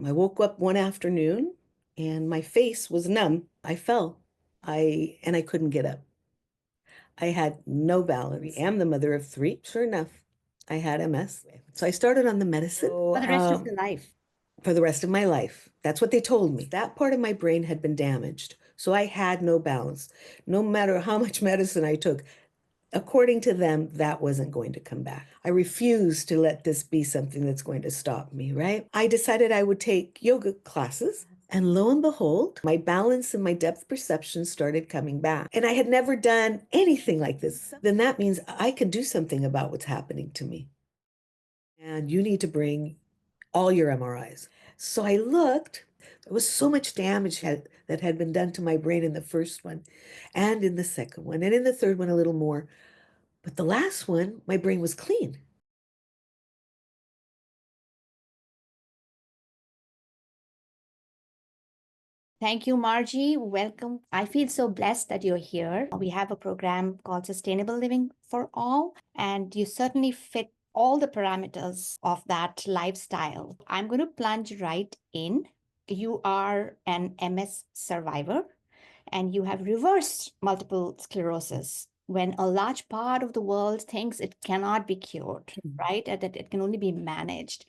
I woke up one afternoon and my face was numb. I fell. I couldn't get up. I had no balance. I am the mother of three. Sure enough, I had MS. So I started on the medicine. For the rest of your life. For the rest of my life. That's what they told me. That part of my brain had been damaged. So I had no balance. No matter how much medicine I took, according to them, that wasn't going to come back. I refused to let this be something that's going to stop me, right? I decided I would take yoga classes. And lo and behold, my balance and my depth perception started coming back. And I had never done anything like this. Then that means I can do something about what's happening to me. And you need to bring all your MRIs. So I looked. There was so much damage that had been done to my brain in the first one, and in the second one, and in the third one, a little more. But the last one, my brain was clean. Thank you, Margie. Welcome. I feel so blessed that you're here. We have a program called Sustainable Living for All, and you certainly fit all the parameters of that lifestyle. I'm going to plunge right in. You are an MS survivor, and you have reversed multiple sclerosis when a large part of the world thinks it cannot be cured, right? And that it can only be managed.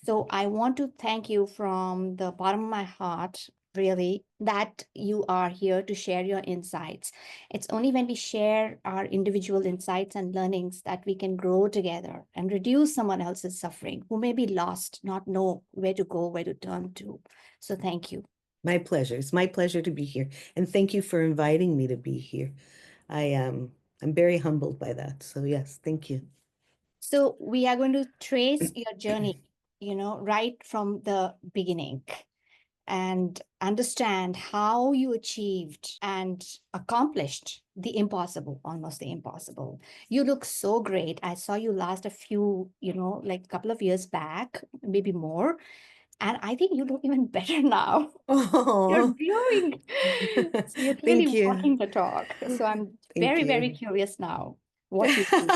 So I want to thank you from the bottom of my heart, really, that you are here to share your insights. It's only when we share our individual insights and learnings that we can grow together and reduce someone else's suffering who may be lost, not know where to go, where to turn to. So thank you. My pleasure. It's my pleasure to be here. And thank you for inviting me to be here. I'm very humbled by that. So yes, thank you. So we are going to trace your journey, right from the beginning, and understand how you achieved and accomplished the impossible, almost the impossible. You look so great. I saw you last a few, like a couple of years back, maybe more. And I think you look even better now. You're Oh, glowing. So you're clearly thank you. walking the talk. So I'm Thank very, very you. curious now what you do.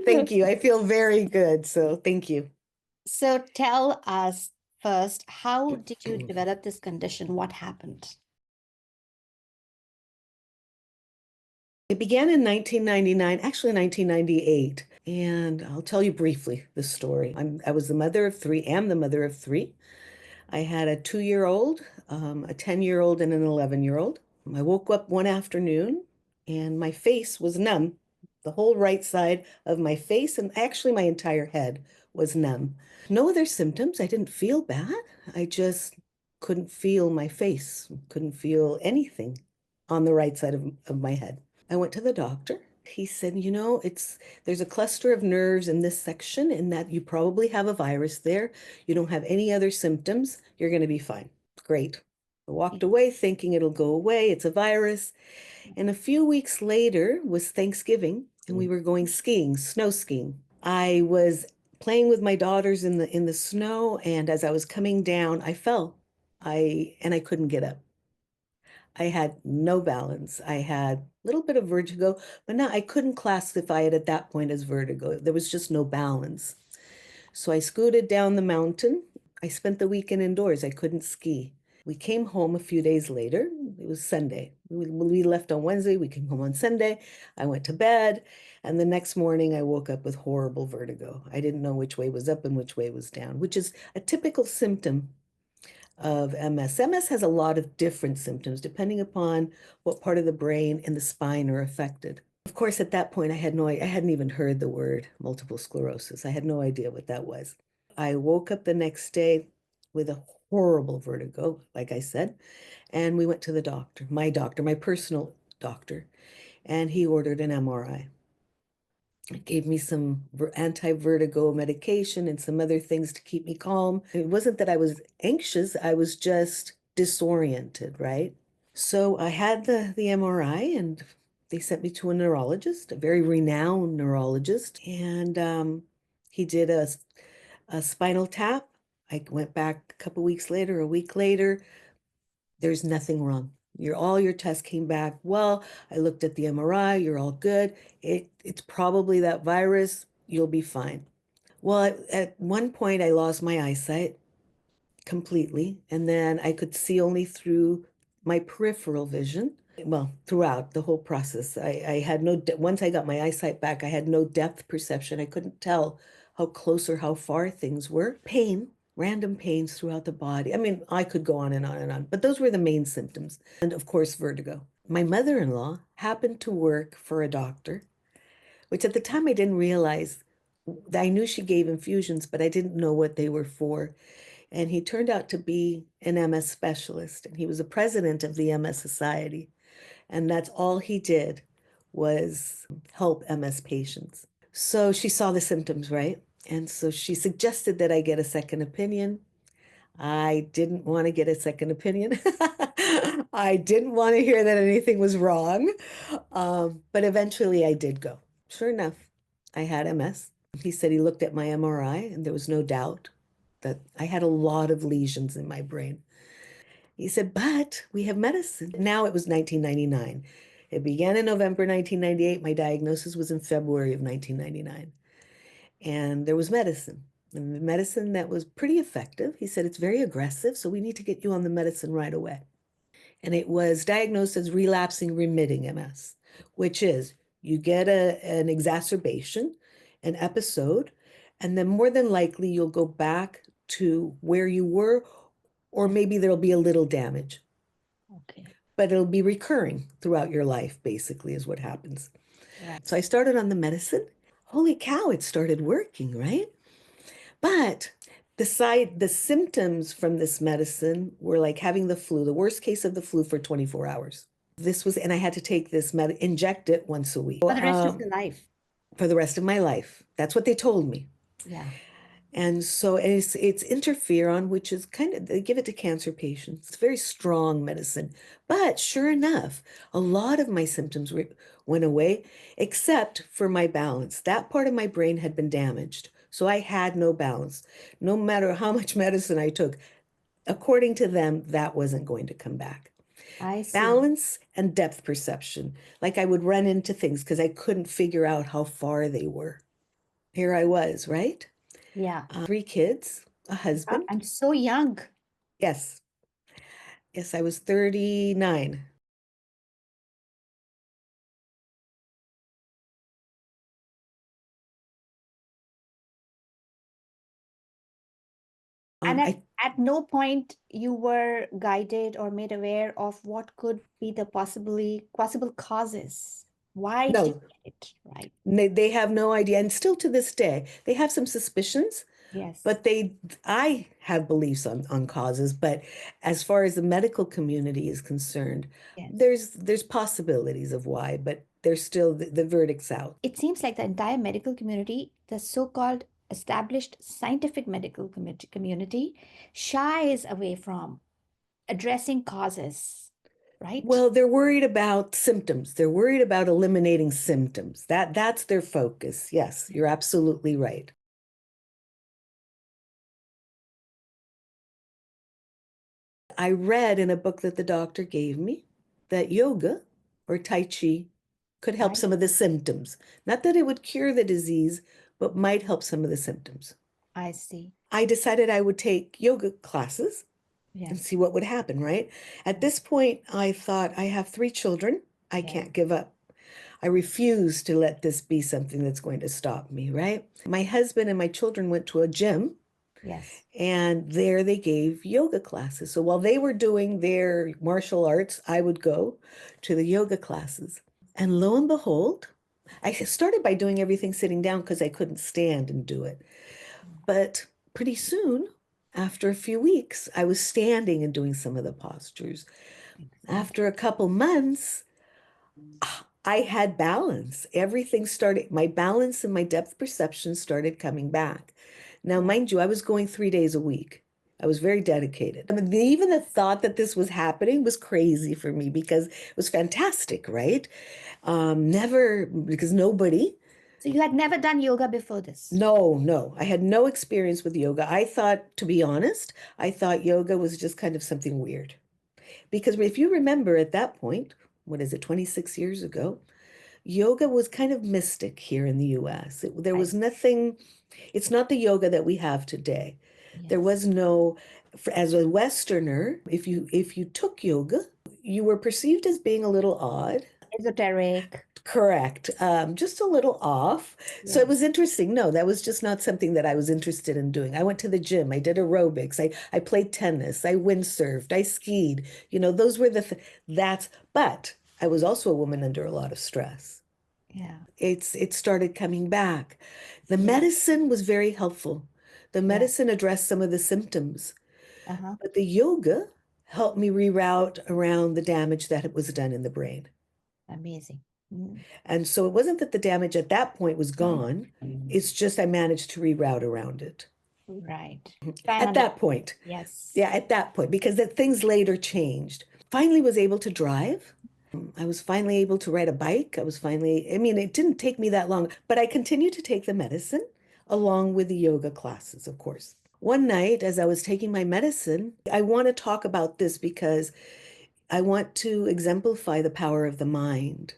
Thank you. I feel very good. So thank you. So tell us first, how did you develop this condition? What happened? It began in 1999, actually 1998. And I'll tell you briefly the story. I was the mother of three, am the mother of three. I had a 2-year-old, a 10-year-old, and an 11-year-old. I woke up one afternoon and my face was numb. The whole right side of my face and actually my entire head was numb. No other symptoms. I didn't feel bad. I just couldn't feel my face, couldn't feel anything on the right side of my head. I went to the doctor. He said, there's a cluster of nerves in this section and that you probably have a virus there. You don't have any other symptoms. You're going to be fine. Great. I walked away thinking it'll go away. It's a virus. And a few weeks later was Thanksgiving and we were going skiing, snow skiing. I was playing with my daughters in the snow, and as I was coming down, I fell. I couldn't get up. I had no balance. I had a little bit of vertigo, but I couldn't classify it at that point as vertigo. There was just no balance. So I scooted down the mountain. I spent the weekend indoors. I couldn't ski. We came home a few days later. It was Sunday. We left on Wednesday. We came home on Sunday. I went to bed. And the next morning, I woke up with horrible vertigo. I didn't know which way was up and which way was down, which is a typical symptom of MS. MS has a lot of different symptoms depending upon what part of the brain and the spine are affected. Of course, at that point, I hadn't even heard the word multiple sclerosis. I had no idea what that was. I woke up the next day with a horrible vertigo, like I said, and we went to the doctor, my personal doctor, and he ordered an MRI. Gave me some anti-vertigo medication and some other things to keep me calm. It wasn't that I was anxious, I was just disoriented, right? So I had the MRI and they sent me to a neurologist, a very renowned neurologist, and he did a spinal tap. I went back a couple weeks later, a week later, there's nothing wrong. All your tests came back well. I looked at the MRI, you're all good. It's probably that virus, you'll be fine. Well, at one point I lost my eyesight completely, and then I could see only through my peripheral vision. Well, throughout the whole process, I had no, once I got my eyesight back, I had no depth perception. I couldn't tell how close or how far things were. Pain, random pains throughout the body. I mean, I could go on and on and on, but those were the main symptoms. And of course, vertigo. My mother-in-law happened to work for a doctor, which at the time I didn't realize. I knew she gave infusions, but I didn't know what they were for. And he turned out to be an MS specialist, and he was the president of the MS Society. And that's all he did was help MS patients. So she saw the symptoms, right? And so she suggested that I get a second opinion. I didn't want to get a second opinion. I didn't want to hear that anything was wrong. But eventually I did go. Sure enough, I had MS. He said he looked at my MRI and there was no doubt that I had a lot of lesions in my brain. He said, but we have medicine. Now it was 1999. It began in November 1998. My diagnosis was in February of 1999. And there was medicine, and medicine that was pretty effective. He said, it's very aggressive, so we need to get you on the medicine right away. And it was diagnosed as relapsing remitting MS, which is you get an exacerbation, an episode, and then more than likely you'll go back to where you were, or maybe there'll be a little damage, Okay. but it'll be recurring throughout your life, basically, is what happens. Right. So I started on the medicine. Holy cow, it started working, right? But the symptoms from this medicine were like having the flu, the worst case of the flu for 24 hours. This was, and I had to take this inject it once a week For the rest of your life. for the rest of my life. That's what they told me. Yeah. And so it's interferon, which is kind of, they give it to cancer patients. It's very strong medicine. But sure enough, a lot of my symptoms went away, except for my balance. That part of my brain had been damaged. So I had no balance. No matter how much medicine I took, according to them, that wasn't going to come back. I see. Balance and depth perception. Like I would run into things because I couldn't figure out how far they were. Here I was, right? Yeah. 3 kids, a husband. And so young. Yes. Yes, I was 39. And at, I at no point you were guided or made aware of what could be the possible causes. Why did no, you get it right? they have no idea. And still to this day, they have some suspicions, Yes. but I have beliefs on causes. But as far as the medical community is concerned, Yes. there's possibilities of why, but there's still the verdict's out. It seems like the entire medical community, the so-called established scientific medical community, shies away from addressing causes, right? Well, they're worried about symptoms. They're worried about eliminating symptoms. That's their focus. Yes, you're absolutely right. I read in a book that the doctor gave me that yoga or Tai Chi could help I some of the symptoms. Not that it would cure the disease, but might help some of the symptoms. I see. I decided I would take yoga classes and Yes. see what would happen, right? At this point, I thought, I have 3 children. I Yes. can't give up. I refuse to let this be something that's going to stop me, right? My husband and my children went to a gym. Yes. And there they gave yoga classes. So while they were doing their martial arts, I would go to the yoga classes. And lo and behold, I started by doing everything sitting down because I couldn't stand and do it. But pretty soon, after a few weeks, I was standing and doing some of the postures. Exactly. After a couple months, I had balance. Everything started, my balance and my depth perception started coming back. Now, Yeah. mind you, I was going 3 days a week. I was very dedicated. I mean, even the thought that this was happening was crazy for me because it was fantastic, right? Never, because nobody, So you had never done yoga before this? no, I had no experience with yoga. I thought, to be honest, I thought yoga was just kind of something weird. Because if you remember at that point, what is it, 26 years ago? Yoga was kind of mystic here in the US. There Right. was nothing, it's not the yoga that we have today. There Yes. was no, as a Westerner, if you took yoga, you were perceived as being a little odd. Esoteric. Correct. Just a little off. So it Yes. was interesting. No, that was just not something that I was interested in doing. I went to the gym. I did aerobics. I played tennis. I windsurfed. I skied. Those were but I was also a woman under a lot of stress. Yeah. It started coming back. The Yeah. medicine was very helpful. The Yeah. medicine addressed some of the symptoms, Uh-huh. but the yoga helped me reroute around the damage that was done in the brain. Amazing. Mm. And so it wasn't that the damage at that point was gone. It's just I managed to reroute around it Right. Time at under. that point. Yes. Yeah, at that point, because things later changed. Finally was able to drive. I was finally able to ride a bike. I mean, it didn't take me that long, but I continued to take the medicine along with the yoga classes, of course. One night, as I was taking my medicine, I want to talk about this because I want to exemplify the power of the mind.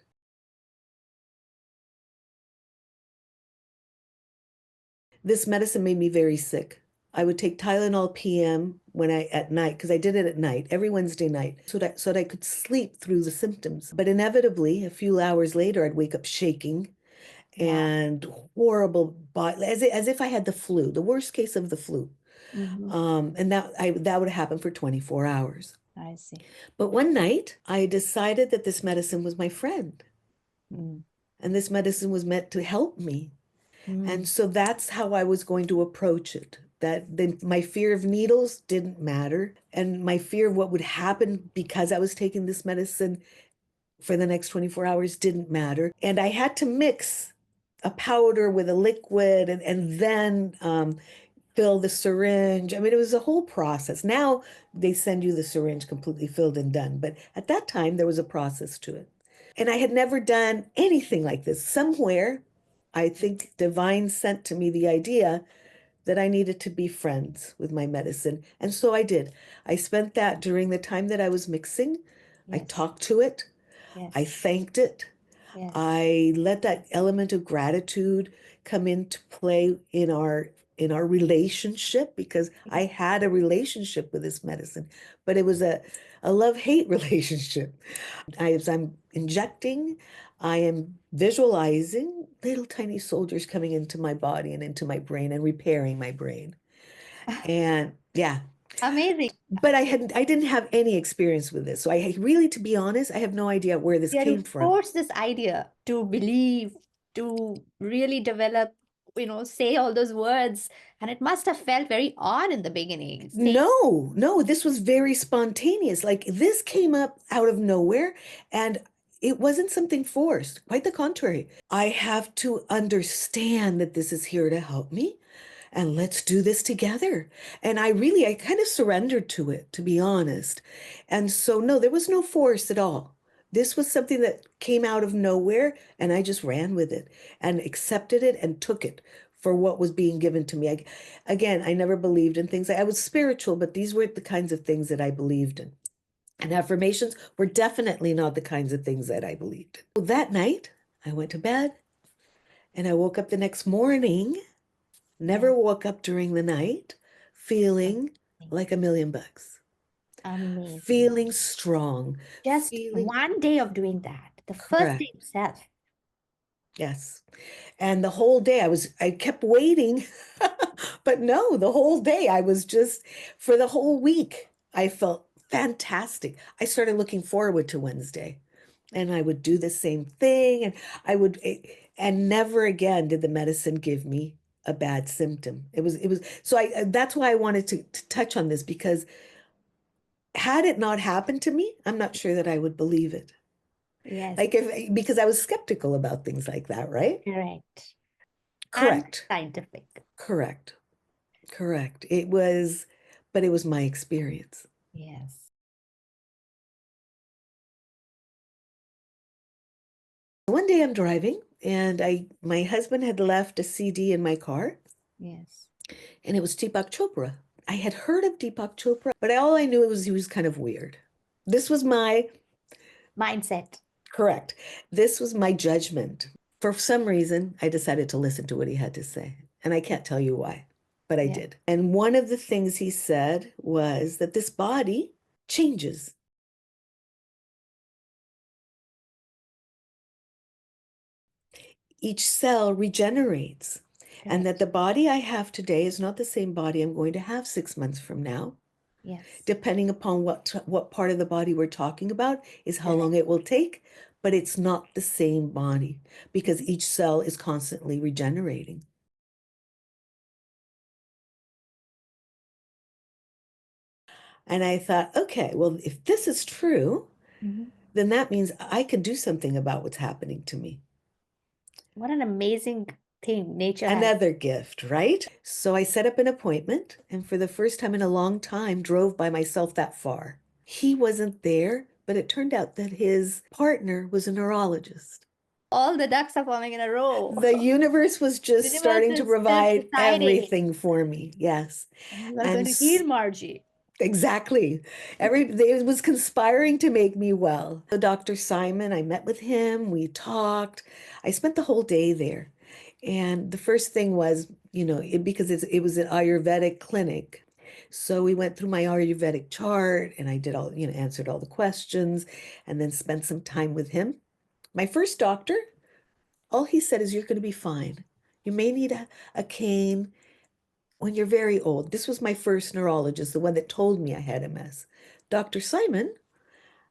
This medicine made me very sick. I would take Tylenol PM at night, because I did it at night, every Wednesday night, so that I could sleep through the symptoms. But inevitably, a few hours later, I'd wake up shaking Wow. and horrible body, as if I had the flu, the worst case of the flu. Mm-hmm. And that would happen for 24 hours. I see. But one night, I decided that this medicine was my friend, Mm. and this medicine was meant to help me. And Mm. so that's how I was going to approach it. My fear of needles didn't matter. And my fear of what would happen because I was taking this medicine for the next 24 hours didn't matter. And I had to mix a powder with a liquid and then fill the syringe. I mean, it was a whole process. Now they send you the syringe completely filled and done. But at that time, there was a process to it. And I had never done anything like this. Somewhere, I think divine sent to me the idea that I needed to be friends with my medicine. And so I did. I spent that during the time that I was mixing. I Yes. talked to it. I Yes. thanked it. Yes. I let that element of gratitude come into play in our relationship, because I had a relationship with this medicine, but it was a love-hate relationship. As I'm injecting, I am visualizing little tiny soldiers coming into my body and into my brain and repairing my brain. And yeah, Amazing. but I didn't have any experience with this. So I really, to be honest, I have no idea where this Yeah, to came from. force this idea to believe, to really develop, say all those words. And it must have felt very odd in the beginning. Saying, No, this was very spontaneous. Like this came up out of nowhere, and it wasn't something forced. Quite the contrary. I have to understand that this is here to help me, and let's do this together. And I kind of surrendered to it, to be honest. And so, no, there was no force at all. This was something that came out of nowhere, and I just ran with it and accepted it and took it for what was being given to me. Again, I never believed in things. I was spiritual, but these weren't the kinds of things that I believed in. And affirmations were definitely not the kinds of things that I believed in. So that night, I went to bed, and I woke up the next morning. yeah, Never woke up during the night feeling amazing. like $1,000,000, Amazing. feeling strong, Just feeling one day of doing that, the first correct. day itself. Yes. And the whole day I kept waiting, but no, the whole day for the whole week, I felt fantastic. I started looking forward to Wednesday, and I would do the same thing, and and never again did the medicine give me a bad symptom. So that's why I wanted to touch on this, because had it not happened to me, I'm not sure that I would believe it. Yes, Because I was skeptical about things like that, right? correct. And Correct. scientific. Correct. Correct. But it was my experience. Yes. One day I'm driving, and my husband had left a CD in my car, Yes. and it was Deepak Chopra. I had heard of Deepak Chopra, but all I knew was he was kind of weird. This was my Mindset. Correct. This was my judgment. For some reason, I decided to listen to what he had to say. And I can't tell you why, but I Yeah. did. And one of the things he said was that this body changes. Each cell regenerates. And that Correct. the body I have today is not the same body I'm going to have 6 months from now. Yes. Depending upon what part of the body we're talking about is how Correct. long it will take, but it's not the same body because each cell is constantly regenerating. And I thought, okay, well, if this is true, Mhm. then that means I can do something about what's happening to me. What an amazing thing nature has. Another gift, right? So I set up an appointment and for the first time in a long time drove by myself that far. He wasn't there, but it turned out that his partner was a neurologist. All the ducks are forming in a row. The universe was just Universe starting to is just provide deciding. everything for me. Yes. And you are going And to heal Margie. exactly. It was conspiring to make me well. So Dr. Simon, I met with him, we talked. I spent the whole day there. And the first thing was, because it was an Ayurvedic clinic. So we went through my Ayurvedic chart and I did all, answered all the questions and then spent some time with him. My first doctor, all he said is, you're going to be fine. You may need a cane when you're very old. This was my first neurologist, the one that told me I had MS. Dr. Simon,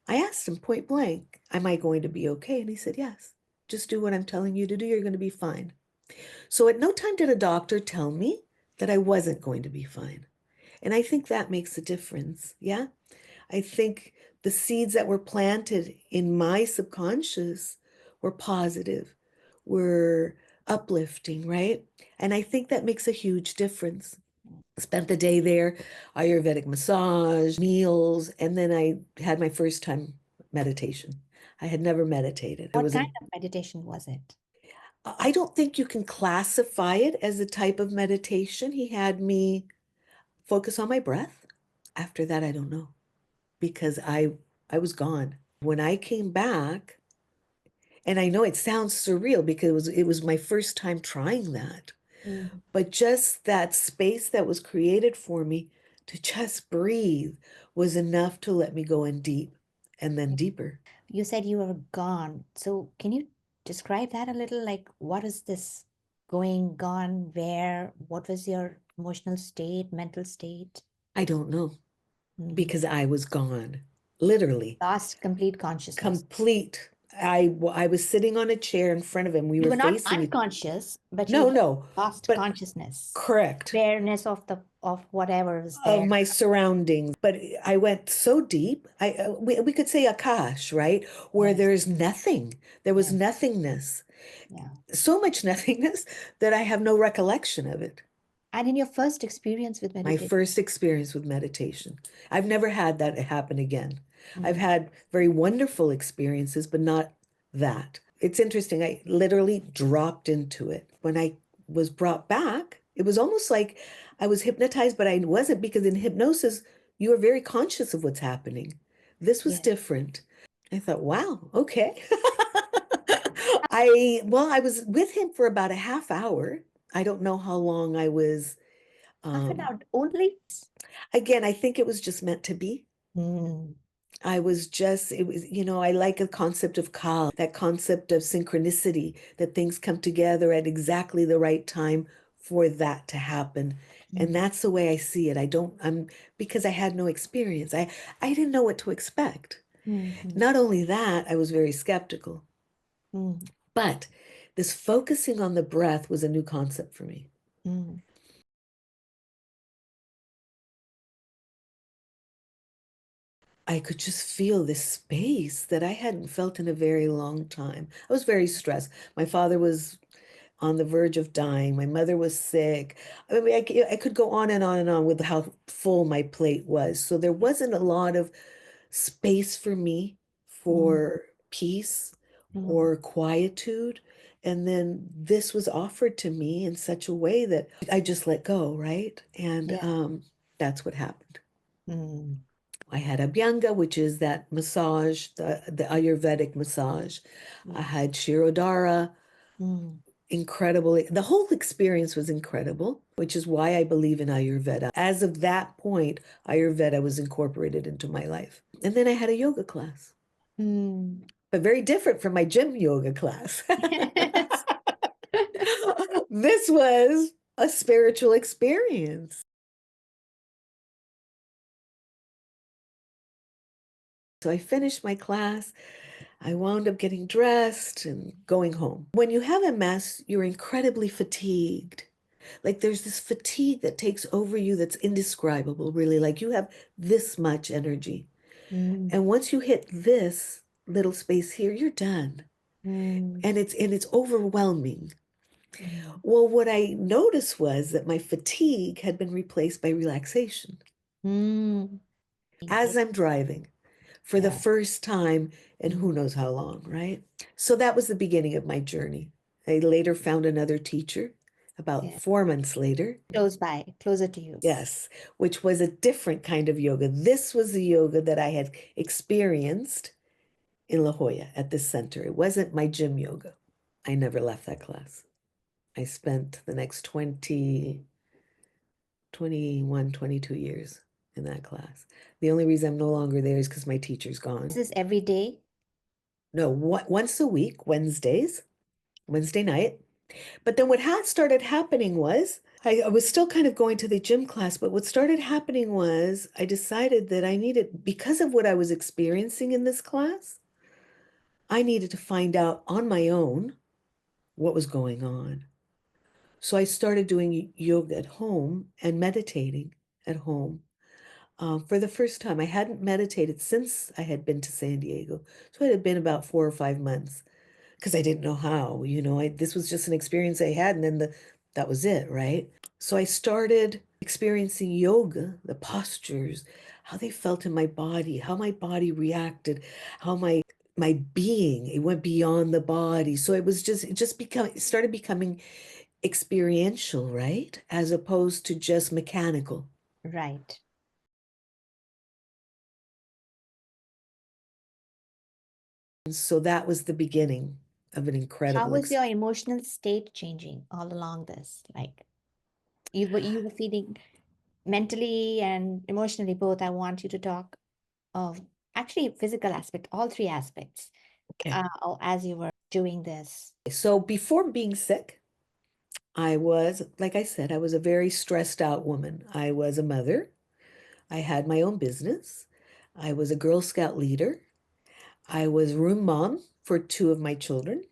I asked him point blank, am I going to be okay? And he said, yes. Just do what I'm telling you to do. You're going to be fine. So at no time did a doctor tell me that I wasn't going to be fine. And I think that makes a difference. Yeah. I think the seeds that were planted in my subconscious were positive, were uplifting, right? And I think that makes a huge difference. Spent the day there, Ayurvedic massage, meals, and then I had my first time meditation. I had never meditated. It What was kind of meditation was it? I don't think you can classify it as a type of meditation. He had me focus on my breath. After that, I don't know because I was gone. When I came back, and I know it sounds surreal because it was my first time trying that. Mm. But just that space that was created for me to just breathe was enough to let me go in deep and then deeper. You said you were gone. So can you describe that a little? Like, what is this going, gone, where? What was your emotional state, mental state? I don't know Mhm. because I was gone, literally, Lost complete consciousness. complete. I was sitting on a chair in front of him. We You were were not facing it. unconscious, but you No, had no, lost but consciousness, correct. awareness of the of whatever was Of there. my surroundings. But I went so deep. We could say Akash, right? Where Yes, there's nothing. There was yes, nothingness. yeah. So much nothingness that I have no recollection of it. And in your first experience with My meditation, first experience with meditation. I've never had that happen again. I've mm, had very wonderful experiences, but not that. It's interesting. I literally dropped into it. When I was brought back, it was almost like I was hypnotized, but I wasn't because in hypnosis, you are very conscious of what's happening. This was yes. different. I thought, wow, okay. I was with him for about a half hour. I don't know how long I was. Half an Um, hour only. again, I think it was just meant to be. Mm, It was, I like a concept of kal, that concept of synchronicity, that things come together at exactly the right time for that to happen. And mm, that's the way I see it. Because I had no experience. I didn't know what to expect. mm, mm, Not only that, I was very skeptical. mm, But this focusing on the breath was a new concept for me. mm. I could just feel this space that I hadn't felt in a very long time. I was very stressed. My father was on the verge of dying. My mother was sick. I mean, I could go on and on and on with how full my plate was. So there wasn't a lot of space for me Mm, for peace mm. or quietude. And then this was offered to me in such a way that I just let go, right? And Yeah. that's what happened. Mm. I had Abhyanga, which is that massage, the Ayurvedic massage. I Yes. had Shirodhara, Mm. incredible. The whole experience was incredible, which is why I believe in Ayurveda. As of that point, Ayurveda was incorporated into my life. And then I had a yoga class, Mm. but very different from my gym yoga class. Yes. This was a spiritual experience. So I finished my class. I wound up getting dressed and going home. When you have MS, you're incredibly fatigued. Like there's this fatigue that takes over you that's indescribable, really. Like you have this much energy. Mm. And once you hit this little space here, you're done. Mm. And it's overwhelming. Mm. Well, what I noticed was that my fatigue had been replaced by relaxation Mm. as Yeah. I'm driving for the Yeah. first time in Mm. who knows how long, right? So that was the beginning of my journey. I later found another teacher about Yeah. 4 months later. Close by, closer to you. Yes, which was a different kind of yoga. This was the yoga that I had experienced in La Jolla at this center. It wasn't my gym yoga. I never left that class. I spent the next 20, 21, 22 years in that class. The only reason I'm no longer there is because my teacher's gone. This is every day. No, once a week, Wednesday night. But then what had started happening was I was still kind of going to the gym class, but what started happening was I decided that I needed, because of what I was experiencing in this class, I needed to find out on my own what was going on. So I started doing yoga at home and meditating at home. For the first time, I hadn't meditated since I had been to San Diego. So it had been about 4 or 5 months because I didn't know how, this was just an experience I had, and then that was it, right? So I started experiencing yoga, the postures, how they felt in my body, how my body reacted, how my being, it went beyond the body. So it started becoming experiential, right? As opposed to just mechanical. Right. And so that was the beginning of an How incredible was experience. your emotional state changing all along this? Like you were feeling mentally and emotionally both. I want you to talk of actually physical aspect, all three aspects, Okay. as you were doing this. So before being sick, I was, like I said, I was a very stressed out woman. I was a mother. I had my own business. I was a Girl Scout leader. I was room mom for two of my children.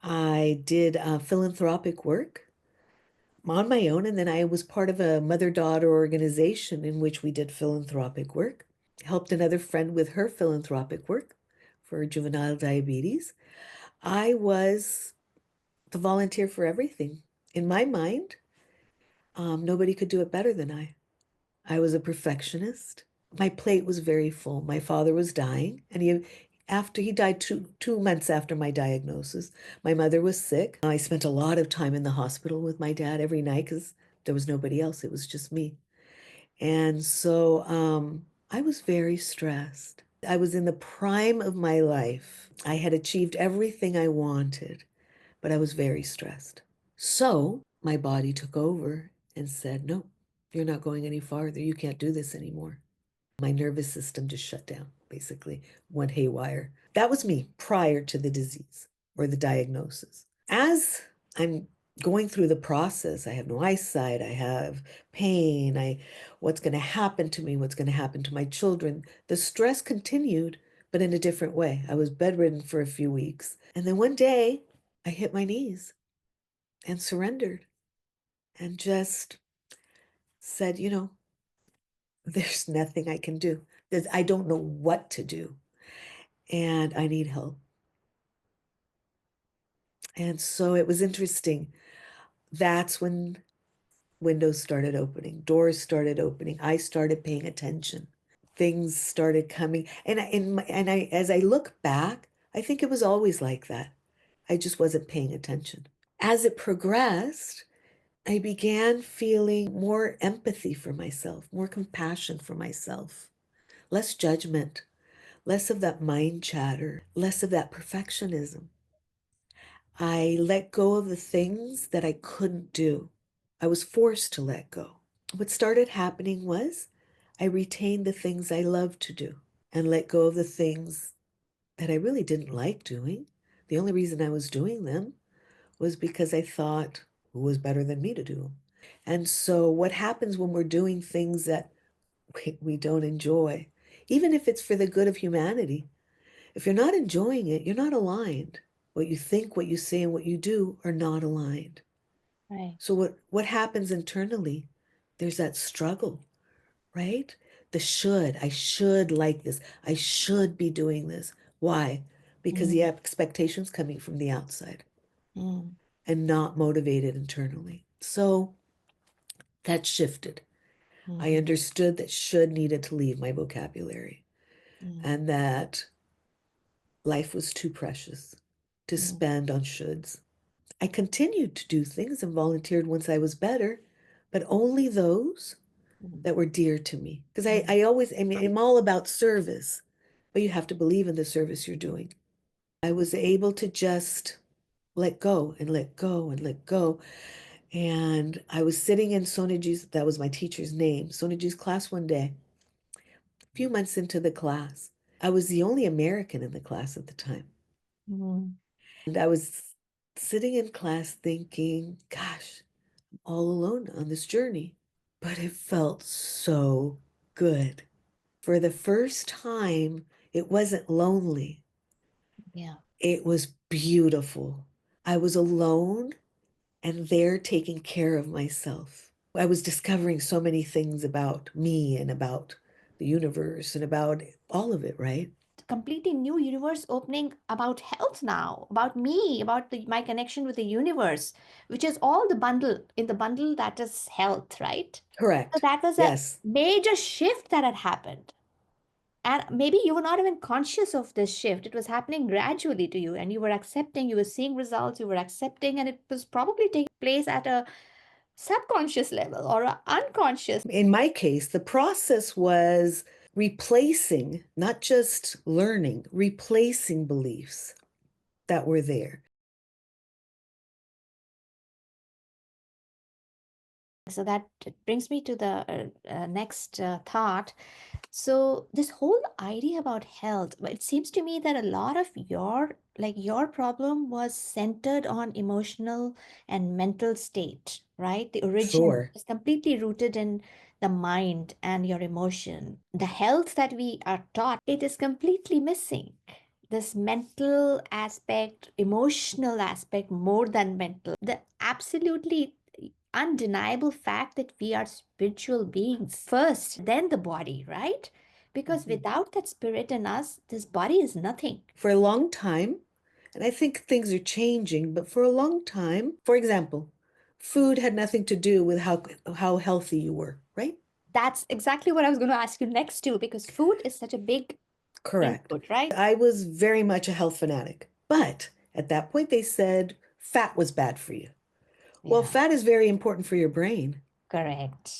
I did philanthropic work on my own, and then I was part of a mother-daughter organization in which we did philanthropic work. Helped another friend with her philanthropic work for juvenile diabetes. I was the volunteer for everything. In my mind, nobody could do it better than I. I was a perfectionist. My plate was very full. My father was dying, and after he died 2 months after my diagnosis, my mother was sick. I spent a lot of time in the hospital with my dad every night because there was nobody else. It was just me. And so I was very stressed. I was in the prime of my life. I had achieved everything I wanted, but I was very stressed. So my body took over and said, no, you're not going any farther. You can't do this anymore. My nervous system just shut down, basically, went haywire. That was me prior to the disease or the diagnosis. As I'm going through the process, I have no eyesight, I have pain, what's going to happen to me, what's going to happen to my children. The stress continued, but in a different way. I was bedridden for a few weeks. And then one day I hit my knees and surrendered and just said, there's nothing I can do. I don't know what to do, and I need help. And so it was interesting. That's when windows started opening, doors started opening. I started paying attention. Things started coming. As I look back, I think it was always like that. I just wasn't paying attention. As it progressed, I began feeling more empathy for myself, more compassion for myself. less judgment, less of that mind chatter, less of that perfectionism. I let go of the things that I couldn't do. I was forced to let go. What started happening was I retained the things I loved to do and let go of the things that I really didn't like doing. The only reason I was doing them was because I thought who was better than me to do them. And so what happens when we're doing things that we don't enjoy, even if it's for the good of humanity, if you're not enjoying it, you're not aligned. What you think, what you say, and what you do are not aligned. Right. So what happens internally? There's that struggle, right? I should like this. I should be doing this. Why? Because the Mm, expectations coming from the outside mm, and not motivated internally. So that shifted. I mhm, understood that should needed to leave my vocabulary mm, and that life was too precious to mm, spend on shoulds. I continued to do things and volunteered once I was better, but only those mm, that were dear to me. Because mm. I mean, I'm all about service, but you have to believe in the service you're doing. I was able to just let go and let go and let go. And I was sitting in Sonaji's, that was my teacher's name, Sonaji's class one day, a few months into the class. I was the only American in the class at the time. Mm. And I was sitting in class thinking, gosh, I'm all alone on this journey. But it felt so good. For the first time, it wasn't lonely. Yeah. It was beautiful. I was alone and there taking care of myself. I was discovering so many things about me and about the universe and about all of it, right? Completely new universe opening about health now, about me, about my connection with the universe, which is all the bundle in the bundle that is health, right? So Correct. that was a Yes. major shift that had happened. And maybe you were not even conscious of this shift. It was happening gradually to you, and you were accepting, you were seeing results, you were accepting, and it was probably taking place at a subconscious level or a unconscious. In my case, the process was replacing, not just learning, replacing beliefs that were there. So that brings me to the next thought. So this whole idea about health, well, it seems to me that a lot of your problem was centered on emotional and mental state, right? The origin Sure. is completely rooted in the mind and your emotion. The health that we are taught, it is completely missing. This mental aspect, emotional aspect, more than mental. The absolutely undeniable fact that we are spiritual beings first, then the body, right? Because Mhm. without that spirit in us, this body is nothing. For a long time, and I think things are changing, but for a long time, for example, food had nothing to do with how healthy you were, right? That's exactly what I was going to ask you next too, because food is such a big Correct. input, right? I was very much a health fanatic, but at that point they said fat was bad for you. Well, Yeah, fat is very important for your brain. correct.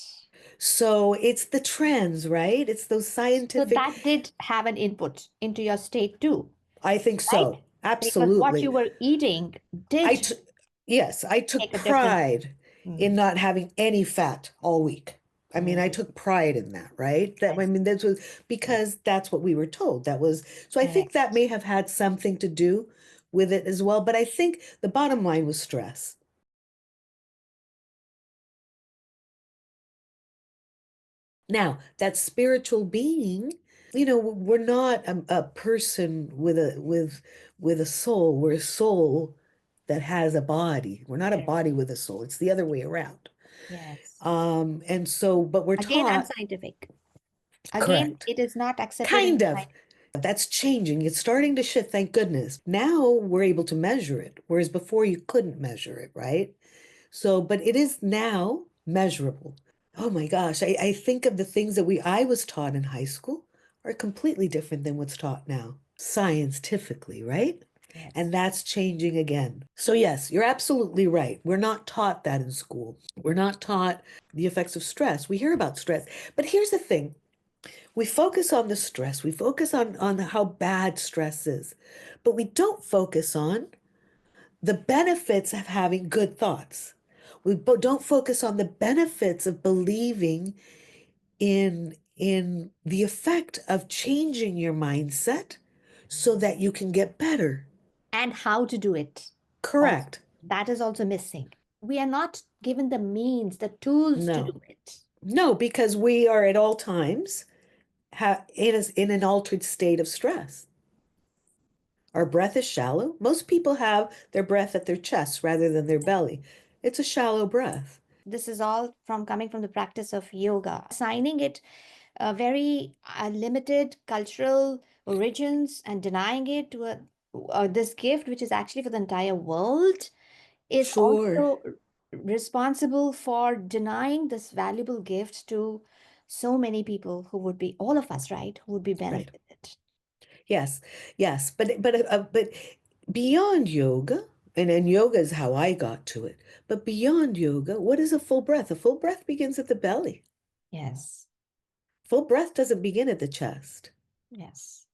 So it's the trends, right? It's those So scientific, that did have an input into your state too, I think right? so. Because what you Absolutely. were eating I did t yes, I took make a difference. pride in Mm, not having any fat all week. I mean, I mm, took pride in that, right? That I yes, mean, that was because that's what we were told. That was so I think that correct. may have had something to do with it as well. But I think the bottom line was stress. Now, that spiritual being, we're not a person with a soul. We're a soul that has a body. We're not a Correct. body with a soul. It's the other way around. Yes. And so, but we're Again, taught, unscientific. Again, correct, it is not accepted in kind the of. science. That's changing. It's starting to shift, thank goodness. Now we're able to measure it, whereas before you couldn't measure it, right? So, but it is now measurable. Oh my gosh, I think of the things that I was taught in high school are completely different than what's taught now, scientifically, right? And Yes. that's changing again. So yes, you're absolutely right. We're not taught that in school. We're not taught the effects of stress. We hear about stress. But here's the thing. We focus on the stress. We focus on how bad stress is, but we don't focus on the benefits of having good thoughts. We don't focus on the benefits of believing in the effect of changing your mindset so that you can get better. And how to do it. Also, Correct. that is also missing. We are not given the means, the tools to No. do it. No, because we are at all times in an altered state of stress. Our breath is shallow. Most people have their breath at their chest rather than their belly. It's a shallow breath. This is all from coming from the practice of yoga, assigning it very limited cultural origins and denying it to this gift, which is actually for the entire world, is Sure. also responsible for denying this valuable gift to so many people who would be, all of us, right, who would be Right. benefited. Yes. Yes. But beyond yoga, and yoga is how I got to it. But beyond yoga, what is a full breath? A full breath begins at the belly. Yes, Full breath doesn't begin at the chest. yes,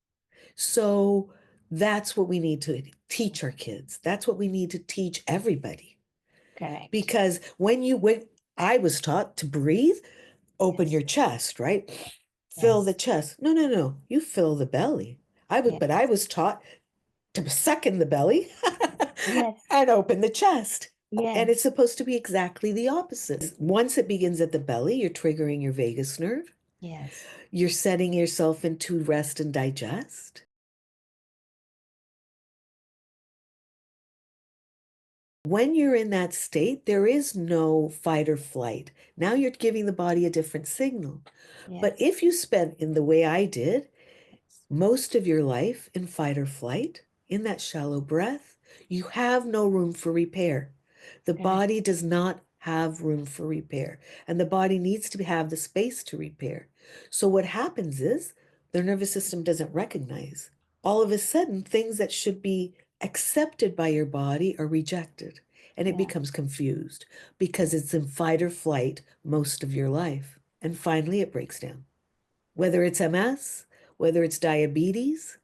So that's what we need to teach our kids. That's what we need to teach everybody. correct. Because when I was taught to breathe, open Yes, your chest, right? Fill the yes, chest. No, no, no. You fill the belly. But I yes, was taught to suck in the belly yes, and open the chest. And it's yes, supposed to be exactly the opposite. Once it begins at the belly, you're triggering your vagus nerve. yes, You're setting yourself into rest and digest. When you're in that state, there is no fight or flight. Now you're giving the body a different signal. But yes, if you spent in the way I did, yes, most of your life in fight or flight, in that shallow breath, you have no room for repair. The correct. body does not have room for repair, and the body needs to have the space to repair. So what happens is the nervous system doesn't recognize. All of a sudden, things that should be accepted by your body are rejected, and it Yeah, becomes confused because it's in fight or flight most of your life. And finally, it breaks down. Whether it's MS, whether it's diabetes,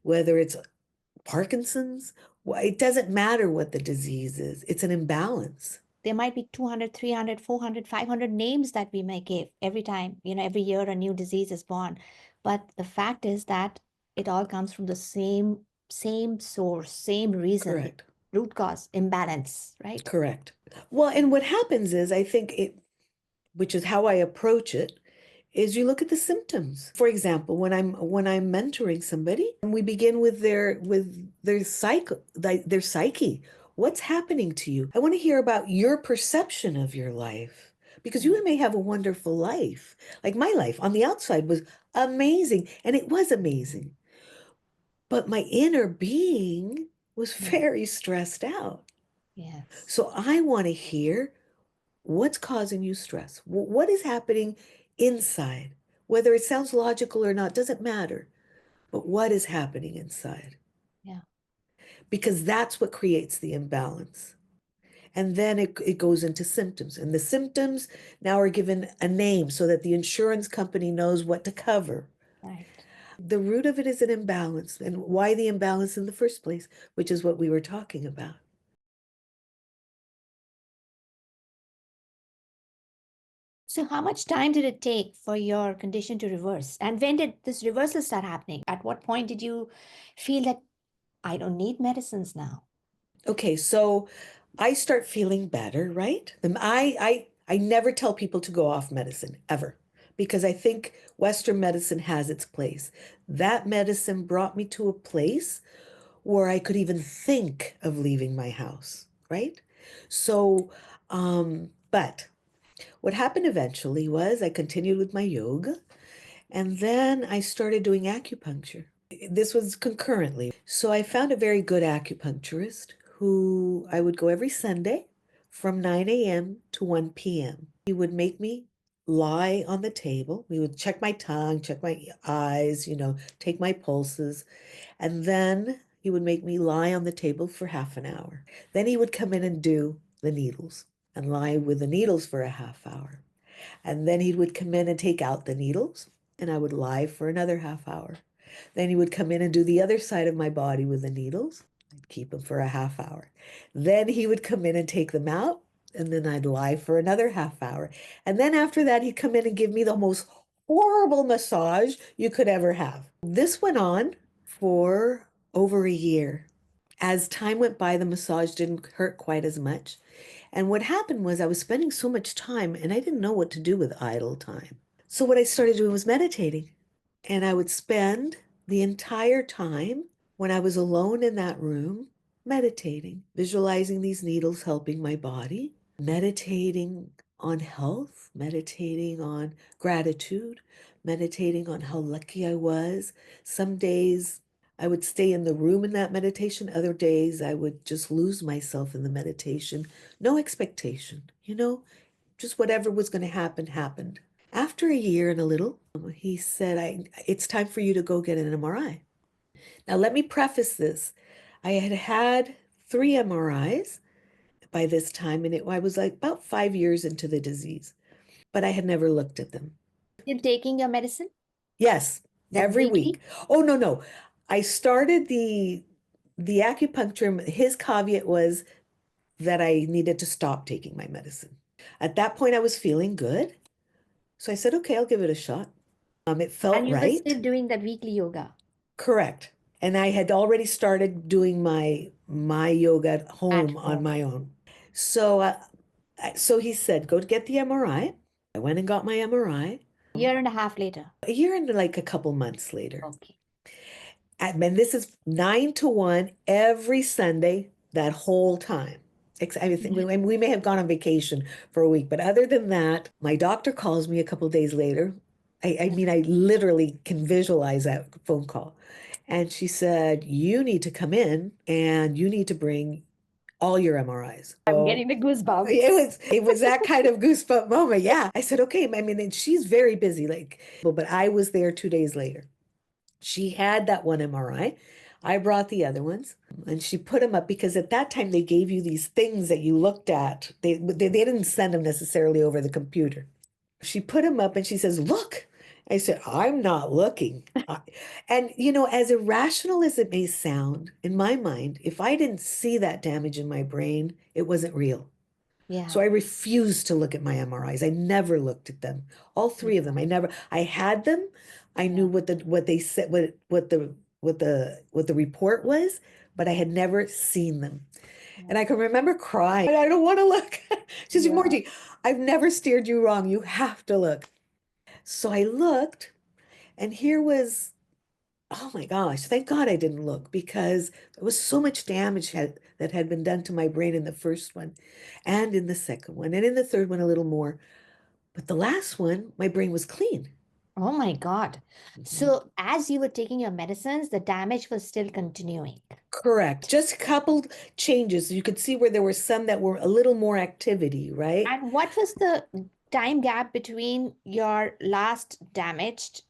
whether it's Parkinson's, it doesn't matter what the disease is. It's an imbalance. there might be 200, 300, 400, 500 names that we may give every time, every year a new disease is born. But the fact is that it all comes from the same source, same reason, Correct. root cause, imbalance, right? Correct. Well, and what happens is, I think which is how I approach it, is you look at the symptoms. For example, when I'm mentoring somebody, and we begin with their psyche. What's happening to you? I want to hear about your perception of your life because Yeah, you may have a wonderful life. Like my life on the outside was amazing, and it was amazing. But my inner being was yeah, very stressed out. yes, So I want to hear what's causing you stress. What is happening inside? Whether it sounds logical or not doesn't matter, but what is happening inside? yeah, Because that's what creates the imbalance. And then it goes into symptoms. And the symptoms now are given a name so that the insurance company knows what to cover. right. The root of it is an imbalance. And why the imbalance in the first place, which is what we were talking about. So how much time did it take for your condition to reverse? And when did this reversal start happening? At what point did you feel that I don't need medicines now? Okay, so I start feeling better, right? I never tell people to go off medicine ever because I think Western medicine has its place. That medicine brought me to a place where I could even think of leaving my house, right? So, but what happened eventually was I continued with my yoga and then I started doing acupuncture. This was concurrently. So I found a very good acupuncturist who I would go every Sunday from 9 a.m. to 1 p.m. He would make me lie on the table. We would check my tongue, check my eyes, take my pulses. And then he would make me lie on the table for half an hour. Then he would come in and do the needles and lie with the needles for a half hour. And then he would come in and take out the needles and I would lie for another half hour. Then he would come in and do the other side of my body with the needles. I'd keep them for a half hour. Then he would come in and take them out, and then I'd lie for another half hour. And then after that, he'd come in and give me the most horrible massage you could ever have. This went on for over a year. As time went by, the massage didn't hurt quite as much. And what happened was I was spending so much time and I didn't know what to do with idle time. So what I started doing was meditating. And I would spend the entire time when I was alone in that room meditating, visualizing these needles helping my body, meditating on health, meditating on gratitude, meditating on how lucky I was. Some days I would stay in the room in that meditation. Other days I would just lose myself in the meditation. No expectation, just whatever was going to happen, happened. After a year and a little, he said, it's time for you to go get an MRI. Now, let me preface this. I had had 3 MRIs by this time, and I was like about 5 years into the disease, but I had never looked at them. Still taking your medicine? Yes, That every weekly? week. Oh, no, no. I started the acupuncture. His caveat was that I needed to stop taking my medicine. At that point, I was feeling good. So I said, okay, I'll give it a shot. It felt And you were still right. doing that weekly yoga Correct. And I had already started doing my yoga at at home on home. my own. So he said, go get the MRI. I went and got my MRI Year and a half later. a year and like a couple months later. Okay. And this is 9 to 1 every Sunday that whole time. I think we may have gone on vacation for a week, but other than that, my doctor calls me a couple days later. I mean, I literally can visualize that phone call. And she said, you need to come in and you need to bring all your MRIs. I'm So getting the goosebumps. it was that kind of goosebump moment. Yeah. I said, okay. I mean, and she's very busy, but I was there 2 days later. She had that one MRI. I brought the other ones and she put them up because at that time they gave you these things that you looked at. They didn't send them necessarily over the computer. She put them up and she says, look. I said, I'm not looking. And, as irrational as it may sound, in my mind, if I didn't see that damage in my brain, it wasn't real. So Yeah. I refused to look at my MRIs. I never looked at them. All three of them. I had them. I knew what they said, what the report was, but I had never seen them. And I can remember crying. I don't want to look. She said, Yeah. Margie, I've never steered you wrong. You have to look. So I looked, and here was, oh my gosh, thank God I didn't look because there was so much damage that had been done to my brain in the first one and in the second one and in the third one a little more. But the last one, my brain was clean. Oh my God. Mhm. So as you were taking your medicines, the damage was still continuing. Correct. Just a couple changes. You could see where there were some that were a little more activity, right? And what was the time gap between your last damaged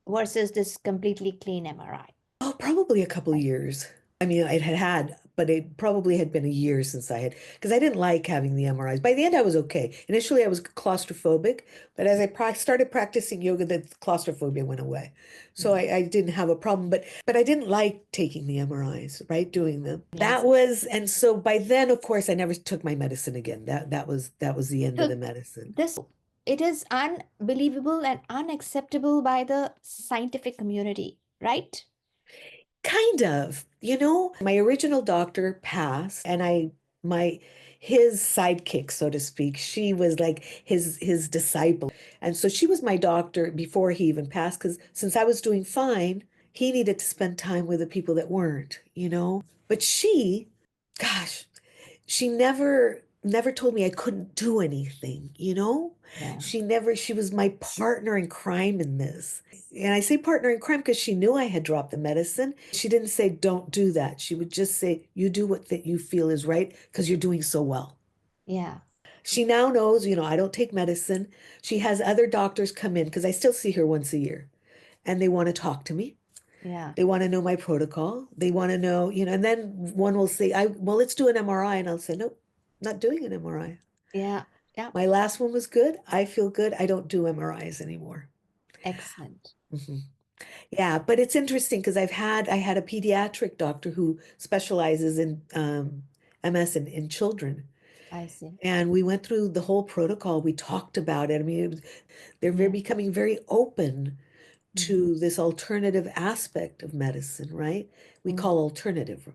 versus this completely clean MRI? Oh, probably a couple years. I mean, but it probably had been a year since I had, because I didn't like having the MRIs. By the end, I was okay. Initially, I was claustrophobic, but as I started practicing yoga, the claustrophobia went away. So I didn't have a problem, but I didn't like taking the MRIs, right? Doing them. Yes. And so by then, of course, I never took my medicine again. That was the end of So the medicine. it is unbelievable and unacceptable by the scientific community, right? Kind of, my original doctor passed and his sidekick, so to speak, she was like his disciple. And so she was my doctor before he even passed, because since I was doing fine, he needed to spend time with the people that weren't. But gosh, she never told me I couldn't do anything. Yeah. She was my partner in crime in this. And I say partner in crime because she knew I had dropped the medicine. She didn't say, don't do that. She would just say, you do what that you feel is right because you're doing so well. Yeah. She now knows, I don't take medicine. She has other doctors come in because I still see her once a year and they want to talk to me. Yeah. They want to know my protocol. They want to know, and then one will say, well, let's do an MRI. And I'll say, nope, not doing an MRI. Yeah. Yeah. My last one was good. I feel good. I don't do MRIs anymore. Excellent. Mhm. Yeah, but it's interesting because I had a pediatric doctor who specializes in MS in children. I see. And we went through the whole protocol. We talked about it. I mean, they're very Yeah. becoming very open Mhm. to this alternative aspect of medicine, right? We Mm. call alternative.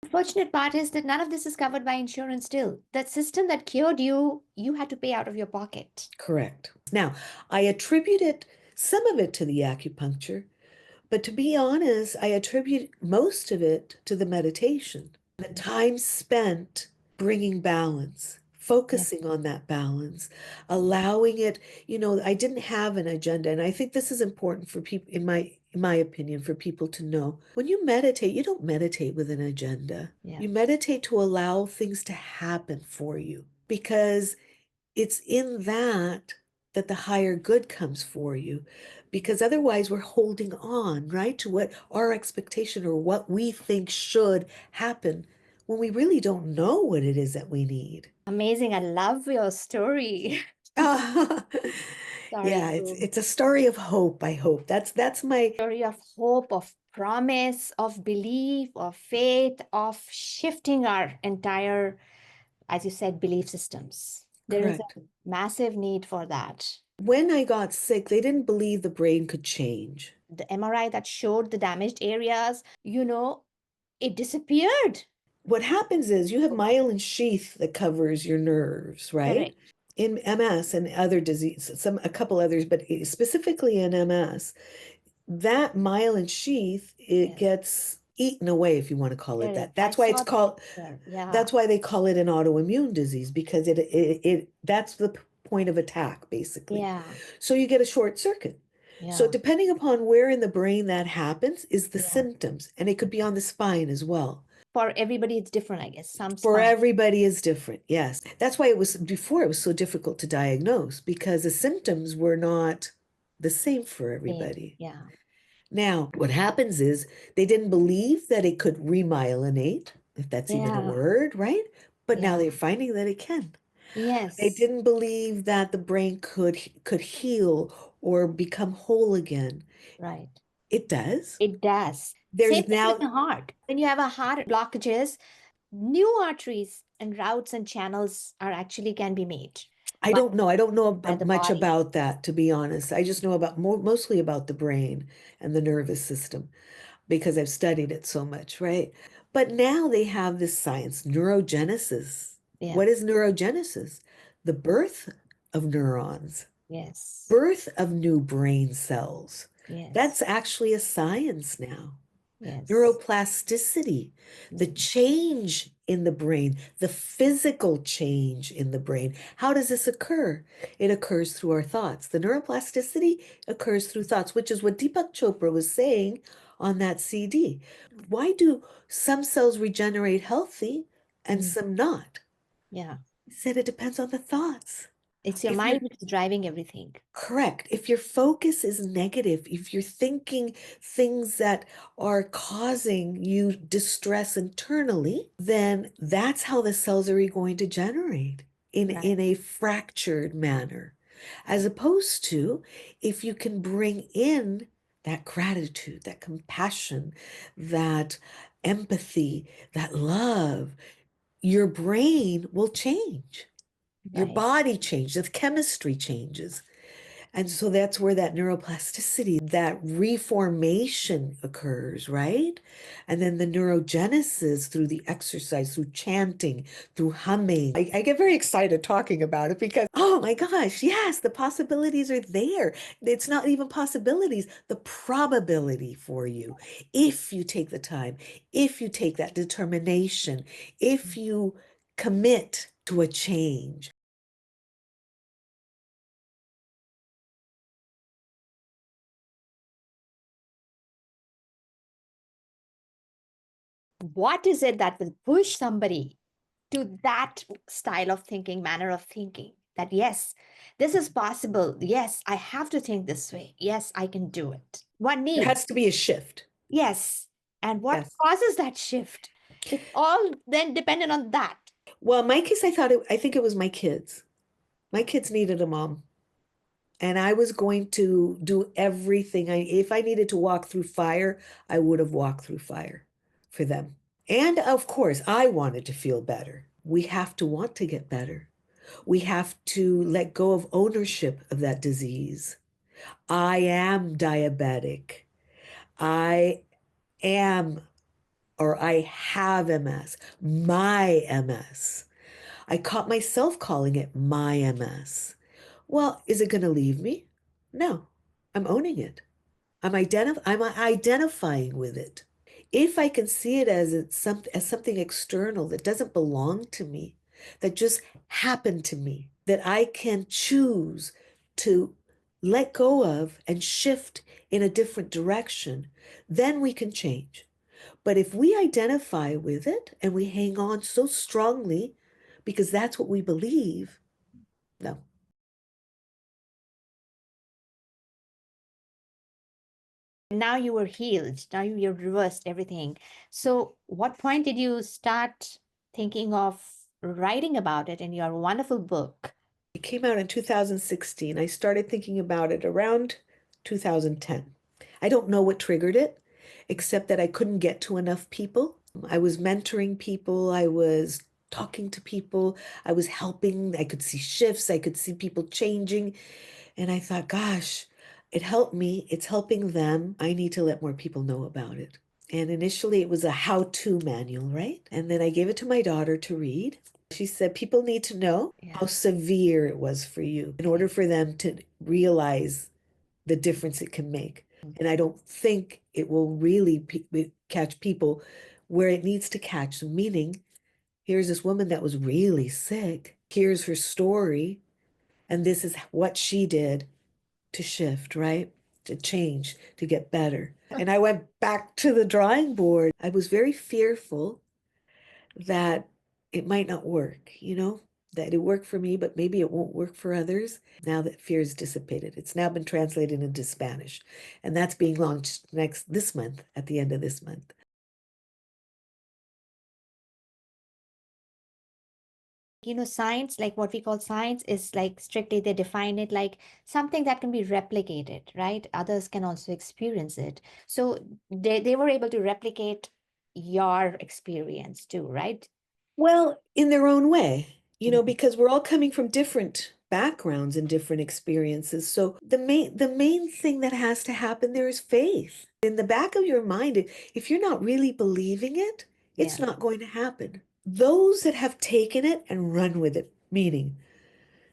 Unfortunate part is that none of this is covered by insurance still. That system that cured you, you had to pay out of your pocket. Correct. Now, I attribute it, some of it to the acupuncture, but to be honest, I attribute most of it to the meditation, the time spent bringing balance, Yeah. focusing on that balance, allowing it. I didn't have an agenda, and I think this is important for people, in my opinion, for people to know. When you meditate, you don't meditate with an agenda. Yeah. You meditate to allow things to happen for you because it's in that the higher good comes for you, because otherwise we're holding on, right, to what our expectation or what we think should happen when we really don't know what it is that we need. Amazing. I love your story. Sorry Yeah, it's to it's a story of hope, I hope. That's my story of hope, of promise, of belief, of faith, of shifting our entire, as you said, belief systems. There is correct. a massive need for that. When I got sick, they didn't believe the brain could change. The MRI that showed the damaged areas, it disappeared. What happens is you have myelin sheath that covers your nerves, right? Correct. In MS and other diseases, a couple others, but specifically in MS, that myelin sheath, it Yes. gets eaten away, if you want to call it Correct. that. I That's why it's saw that called, there. Yeah. that's why they call it an autoimmune disease, because it that's the point of attack, basically. Yeah. So you get a short circuit. So Yeah. depending upon where in the brain that happens is the Yeah. symptoms, and it could be on the spine as well. For everybody, it's different, I guess. Some For spine. everybody is different, yes. That's why it was so difficult to diagnose, because the symptoms were not the same for Same. everybody. Yeah. Now, what happens is they didn't believe that it could remyelinate, if that's even a Yeah. word, right? But now Yeah. they're finding that it can. They Yes. didn't believe that the brain could heal or become whole again. Right. It does. It does. Same There's thing with now, the heart. When you have a heart blockages, new arteries and routes and channels are actually can be made I by, don't know. I don't know by the much body. about that, to be honest. I just know about mostly about the brain and the nervous system because I've studied it so much, right? But now they have this science, neurogenesis. Yeah. What is neurogenesis? The birth of neurons, Yes. birth of new brain cells. Yes. That's actually a science now. Yes. Neuroplasticity, the Mm. change in the brain, the physical change in the brain. How does this occur? It occurs through our thoughts. The neuroplasticity occurs through thoughts, which is what Deepak Chopra was saying on that CD. Why do some cells regenerate healthy and Mm. some not? Yeah. He said it depends on the thoughts. It's your If you're mind which is driving everything. Correct. If your focus is negative, if you're thinking things that are causing you distress internally, then that's how the cells are going to generate Right. in a fractured manner. As opposed to if you can bring in that gratitude, that compassion, that empathy, that love, your brain will change. Your Right. body changes, the chemistry changes. And so that's where that neuroplasticity, that reformation occurs, right? And then the neurogenesis through the exercise, through chanting, through humming. I get very excited talking about it because, oh my gosh, yes, the possibilities are there. It's not even possibilities, the probability for you. If you take the time, if you take that determination, if you commit to a change. What is it that will push somebody to that style of thinking, manner of thinking? That yes, this is possible. Yes, I have to think this way. Yes, I can do it. What There needs? has to be a shift. Yes. And what Yes. causes that shift? It's all then dependent on that. Well, in my case, I think it was my kids. My kids needed a mom. And I was going to do everything if I needed to walk through fire, I would have walked through fire for them. And of course, I wanted to feel better. We have to want to get better. We have to let go of ownership of that disease. I am diabetic. I am, or I have MS, my MS. I caught myself calling it my MS. Well, is it going to leave me? No, I'm owning it. I'm identifying with it. If I can see it as something external that doesn't belong to me, that just happened to me, that I can choose to let go of and shift in a different direction, then we can change. But if we identify with it and we hang on so strongly because that's what we believe, no. Now you were healed. Now you reversed everything. So, what point did you start thinking of writing about it in your wonderful book? It came out in 2016. I started thinking about it around 2010. I don't know what triggered it, except that I couldn't get to enough people. I was mentoring people, I was talking to people, I was helping, I could see shifts, I could see people changing. And I thought, gosh, it helped me, it's helping them. I need to let more people know about it. And initially it was a how-to manual, right? And then I gave it to my daughter to read. She said, people need to know Yeah. how severe it was for you in order for them to realize the difference it can make. And I don't think it will really catch people where it needs to catch, meaning here's this woman that was really sick. Here's her story. And this is what she did to shift, right? To change, to get better. And I went back to the drawing board. I was very fearful that it might not work, that it worked for me, but maybe it won't work for others. Now that fear is dissipated, it's now been translated into Spanish, and that's being launched this month, at the end of this month. Science, like what we call science, is like strictly they define it like something that can be replicated, right? Others can also experience it. So they were able to replicate your experience too, right? Well, in their own way, Mhm. because we're all coming from different backgrounds and different experiences. So the main thing that has to happen there is faith. In the back of your mind, if you're not really believing it, it's Yeah. not going to happen. Those that have taken it and run with it, meaning,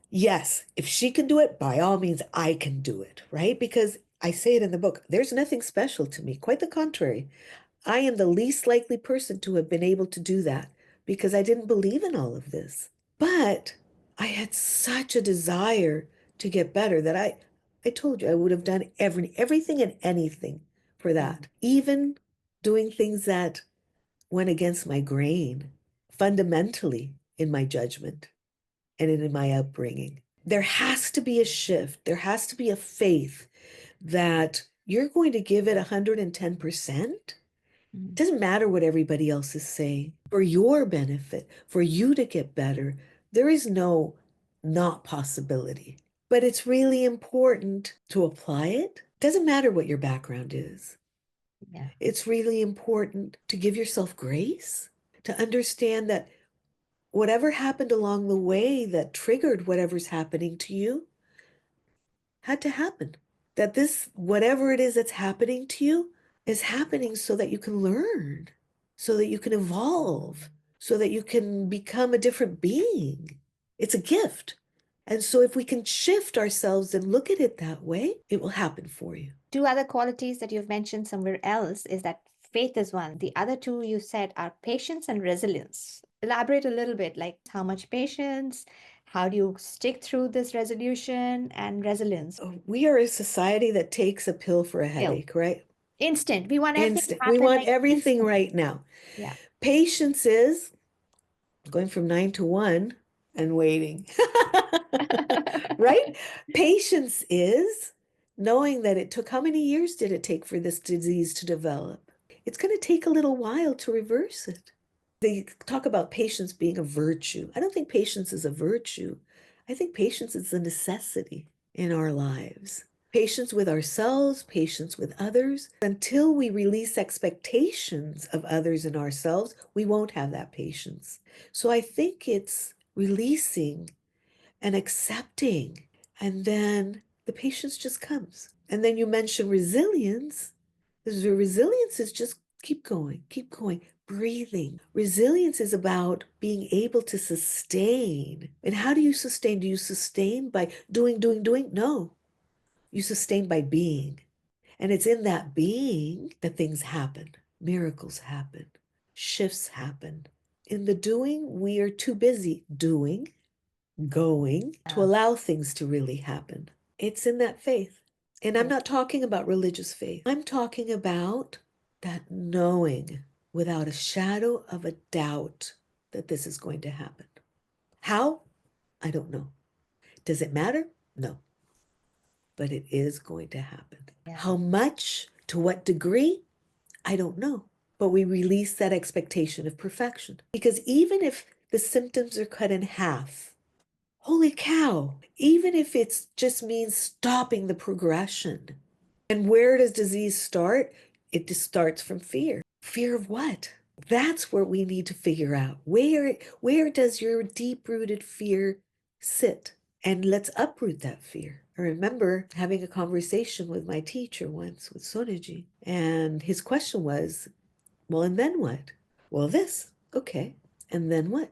yes, if she can do it, by all means, I can do it, right? Because I say it in the book, there's nothing special to me. Quite the contrary. I am the least likely person to have been able to do that because I didn't believe in all of this. But I had such a desire to get better that I told you I would have done everything and anything for that. Even doing things that went against my grain, fundamentally in my judgment and in my upbringing. There has to be a shift. There has to be a faith that you're going to give it 110%. It doesn't matter what everybody else is saying. For your benefit, for you to get better, there is no not possibility. But it's really important to apply it. Doesn't matter what your background is. Yeah. It's really important to give yourself grace, to understand that whatever happened along the way that triggered whatever's happening to you had to happen. That this, whatever it is that's happening to you, is happening so that you can learn, so that you can evolve, so that you can become a different being. It's a gift. And so if we can shift ourselves and look at it that way, it will happen for you. Two other qualities that you've mentioned somewhere else is that faith is one. The other two you said are patience and resilience. Elaborate a little bit, like how much patience, how do you stick through this resolution and resilience? We are a society that takes a pill for a Pill. headache, right? Instant. We want everything to Instant. We happen want like everything instant. right now. Yeah. Patience is going from 9 to 1 and waiting. Right? Patience is knowing that it took, how many years did it take for this disease to develop? It's going to take a little while to reverse it. They talk about patience being a virtue. I don't think patience is a virtue. I think patience is a necessity in our lives. Patience with ourselves, patience with others. Until we release expectations of others and ourselves, we won't have that patience. So I think it's releasing and accepting, and then the patience just comes. And then you mention resilience. The resilience is just keep going, breathing. Resilience is about being able to sustain. And how do you sustain? Do you sustain by doing? No. You sustain by being. And it's in that being that things happen, miracles happen, shifts happen. In the doing, we are too busy doing, going to allow things to really happen. It's in that faith. And I'm not talking about religious faith. I'm talking about that knowing without a shadow of a doubt that this is going to happen. How? I don't know. Does it matter? No. But it is going to happen. How much? To what degree? I don't know. But we release that expectation of perfection. Because even if the symptoms are cut in half, holy cow, even if it just means stopping the progression. And where does disease start? It just starts from fear. Fear of what? That's where we need to figure out. Where does your deep-rooted fear sit? And let's uproot that fear. I remember having a conversation with my teacher once, with Sonaji, and his question was, well, and then what? Well, this. Okay. And then what?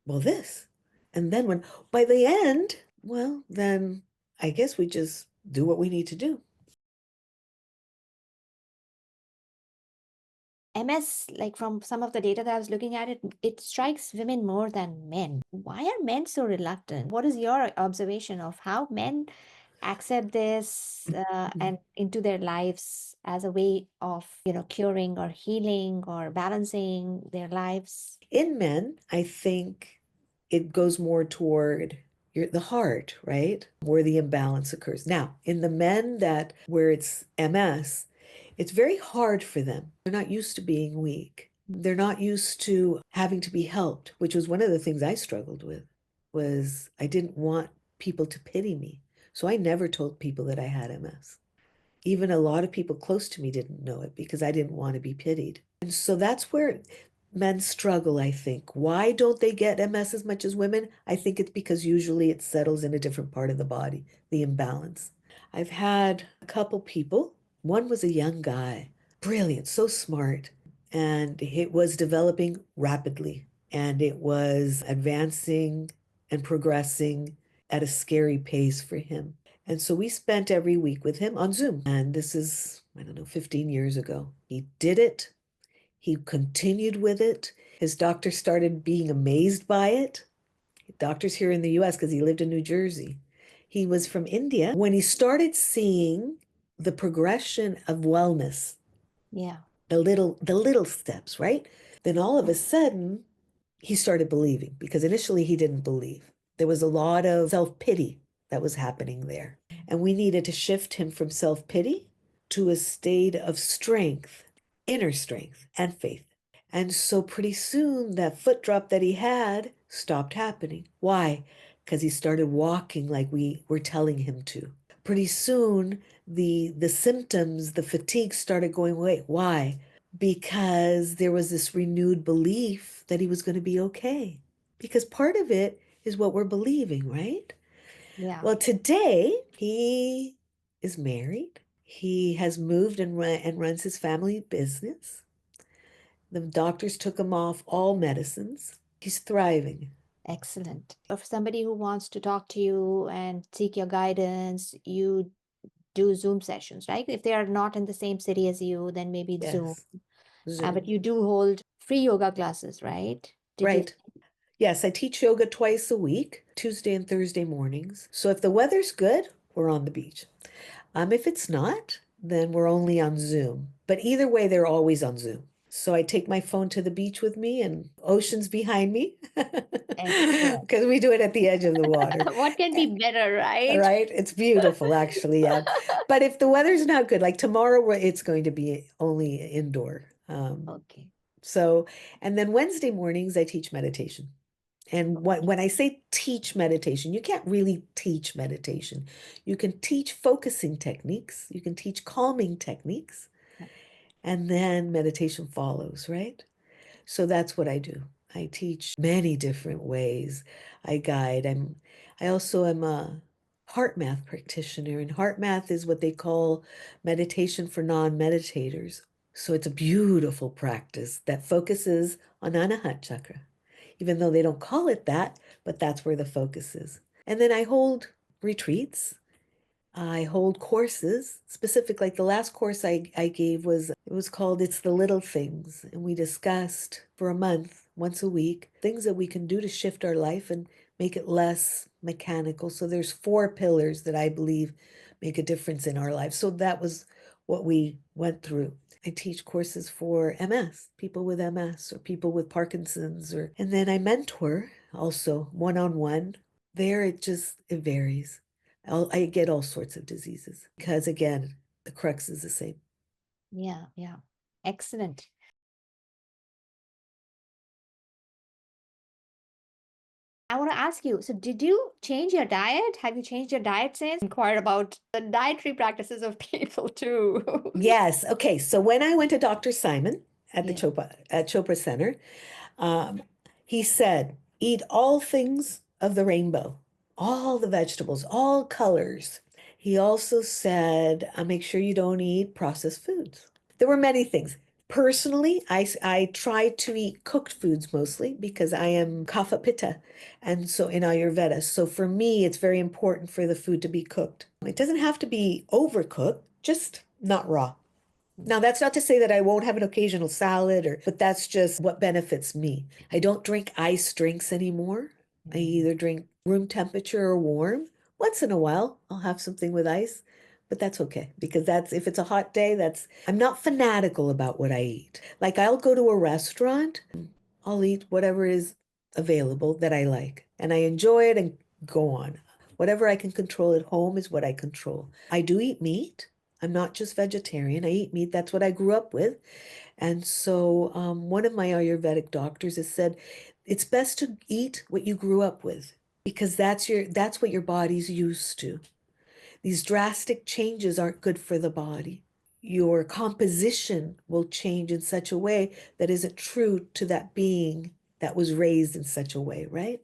Well, this. And then when, by the end, well, then I guess we just do what we need to do. MS, like from some of the data that I was looking at, it strikes women more than men. Why are men so reluctant? What is your observation of how men accept this and into their lives as a way of, curing or healing or balancing their lives? In men, I think it goes more toward the heart, right? Where the imbalance occurs. Now, in the men that where it's MS, it's very hard for them. They're not used to being weak. They're not used to having to be helped, which was one of the things I struggled with, was I didn't want people to pity me. So I never told people that I had MS. Even a lot of people close to me didn't know it because I didn't want to be pitied. And so that's where men struggle, I think. Why don't they get MS as much as women? I think it's because usually it settles in a different part of the body, the imbalance. I've had a couple people. One was a young guy, brilliant, so smart, and it was developing rapidly, and it was advancing and progressing at a scary pace for him. And so we spent every week with him on Zoom. And this is, I don't know, 15 years ago. He did it. He continued with it. His doctor started being amazed by it. Doctors here in the US, because he lived in New Jersey. He was from India. When he started seeing the progression of wellness, Yeah. the little steps, right? Then all of a sudden, he started believing, because initially he didn't believe. There was a lot of self-pity that was happening there. And we needed to shift him from self-pity to a state of strength, inner strength, and faith. And so pretty soon that foot drop that he had stopped happening. Why? Because he started walking like we were telling him to. Pretty soon the symptoms, the fatigue started going away. Why? Because there was this renewed belief that he was going to be okay. Because part of it is what we're believing, right? Yeah. Well, today he is married. He has moved and runs his family business. The doctors took him off all medicines. He's thriving. Excellent. For somebody who wants to talk to you and seek your guidance, you do Zoom sessions, right? If they are not in the same city as you, then maybe Zoom. Yes, But Zoom. you do hold free yoga classes, right? Did you? Right. Yes, I teach yoga twice a week, Tuesday and Thursday mornings. So if the weather's good, we're on the beach. If it's not, then we're only on Zoom. But either way, they're always on Zoom. So I take my phone to the beach with me and oceans behind me Excellent. because we do it at the edge of the water. What can be better, right? Right? It's beautiful, actually. Yeah. But if the weather's not good, like tomorrow, it's going to be only indoor. Okay. So, and then Wednesday mornings, I teach meditation. And when I say teach meditation, you can't really teach meditation. You can teach focusing techniques, you can teach calming techniques, and then meditation follows, right? So that's what I do. I teach many different ways. I guide. I also am a heart math practitioner, and heart math is what they call meditation for non-meditators. So it's a beautiful practice that focuses on Anahat chakra, even though they don't call it that, but that's where the focus is. And then I hold retreats. I hold courses, specific, like the last course I gave it was called It's the Little Things. And we discussed for a month, once a week, things that we can do to shift our life and make it less mechanical. So there's 4 pillars that I believe make a difference in our lives. So that was what we went through. I teach courses for MS, people with MS or people with Parkinson's, and then I mentor also one-on-one. There it varies. I get all sorts of diseases because, again, the crux is the same. Yeah, yeah. Excellent. I want to ask you, so did you change your diet? Have you changed your diet since? Inquired about the dietary practices of people too. Yes. Okay. So when I went to Dr. Simon at the Yeah. Chopra Center, um, he said, eat all things of the rainbow, all the vegetables, all colors. He also said, make sure you don't eat processed foods. There were many things. Personally, I try to eat cooked foods mostly because I am kapha pitta, and so in Ayurveda. So for me, it's very important for the food to be cooked. It doesn't have to be overcooked, just not raw. Now, that's not to say that I won't have an occasional salad but that's just what benefits me. I don't drink iced drinks anymore. I either drink room temperature or warm. Once in a while, I'll have something with ice, but that's okay because if it's a hot day, I'm not fanatical about what I eat. Like I'll go to a restaurant, I'll eat whatever is available that I like and I enjoy it and go on. Whatever I can control at home is what I control. I do eat meat. I'm not just vegetarian. I eat meat. That's what I grew up with. And so one of my Ayurvedic doctors has said it's best to eat what you grew up with because that's what your body's used to. These drastic changes aren't good for the body. Your composition will change in such a way that isn't true to that being that was raised in such a way, right?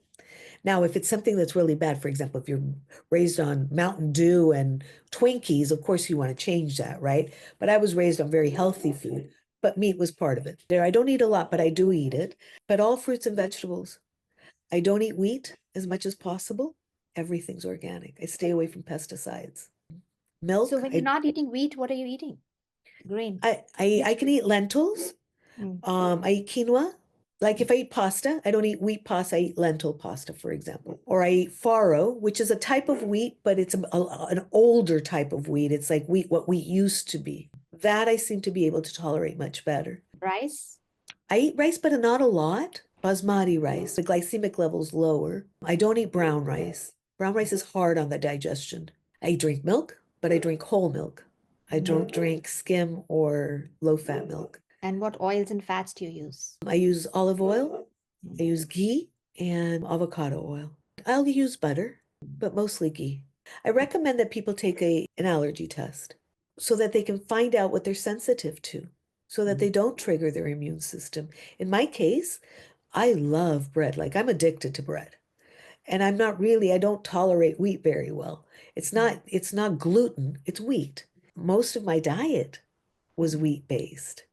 Now, if it's something that's really bad, for example, if you're raised on Mountain Dew and Twinkies, of course you want to change that, right? But I was raised on very healthy food, but meat was part of it. There, I don't eat a lot, but I do eat it. But all fruits and vegetables. I don't eat wheat as much as possible. Everything's organic. I stay away from pesticides. So Milk, when you're not eating wheat, what are you eating? Grain. I can eat lentils. Mm. I eat quinoa. Like if I eat pasta, I don't eat wheat pasta, I eat lentil pasta, for example. Or I eat farro, which is a type of wheat, but it's an older type of wheat. It's like what wheat used to be. That I seem to be able to tolerate much better. Rice? I eat rice, but not a lot. Basmati rice, the glycemic level's lower. I don't eat brown rice. Brown rice is hard on the digestion. I drink milk, but I drink whole milk. I don't drink skim or low-fat milk. And what oils and fats do you use? I use olive oil, I use ghee, and avocado oil. I'll use butter, but mostly ghee. I recommend that people take an allergy test so that they can find out what they're sensitive to, so that they don't trigger their immune system. In my case, I love bread. Like I'm addicted to bread. And I don't tolerate wheat very well. It's not gluten, it's wheat. Most of my diet was wheat based.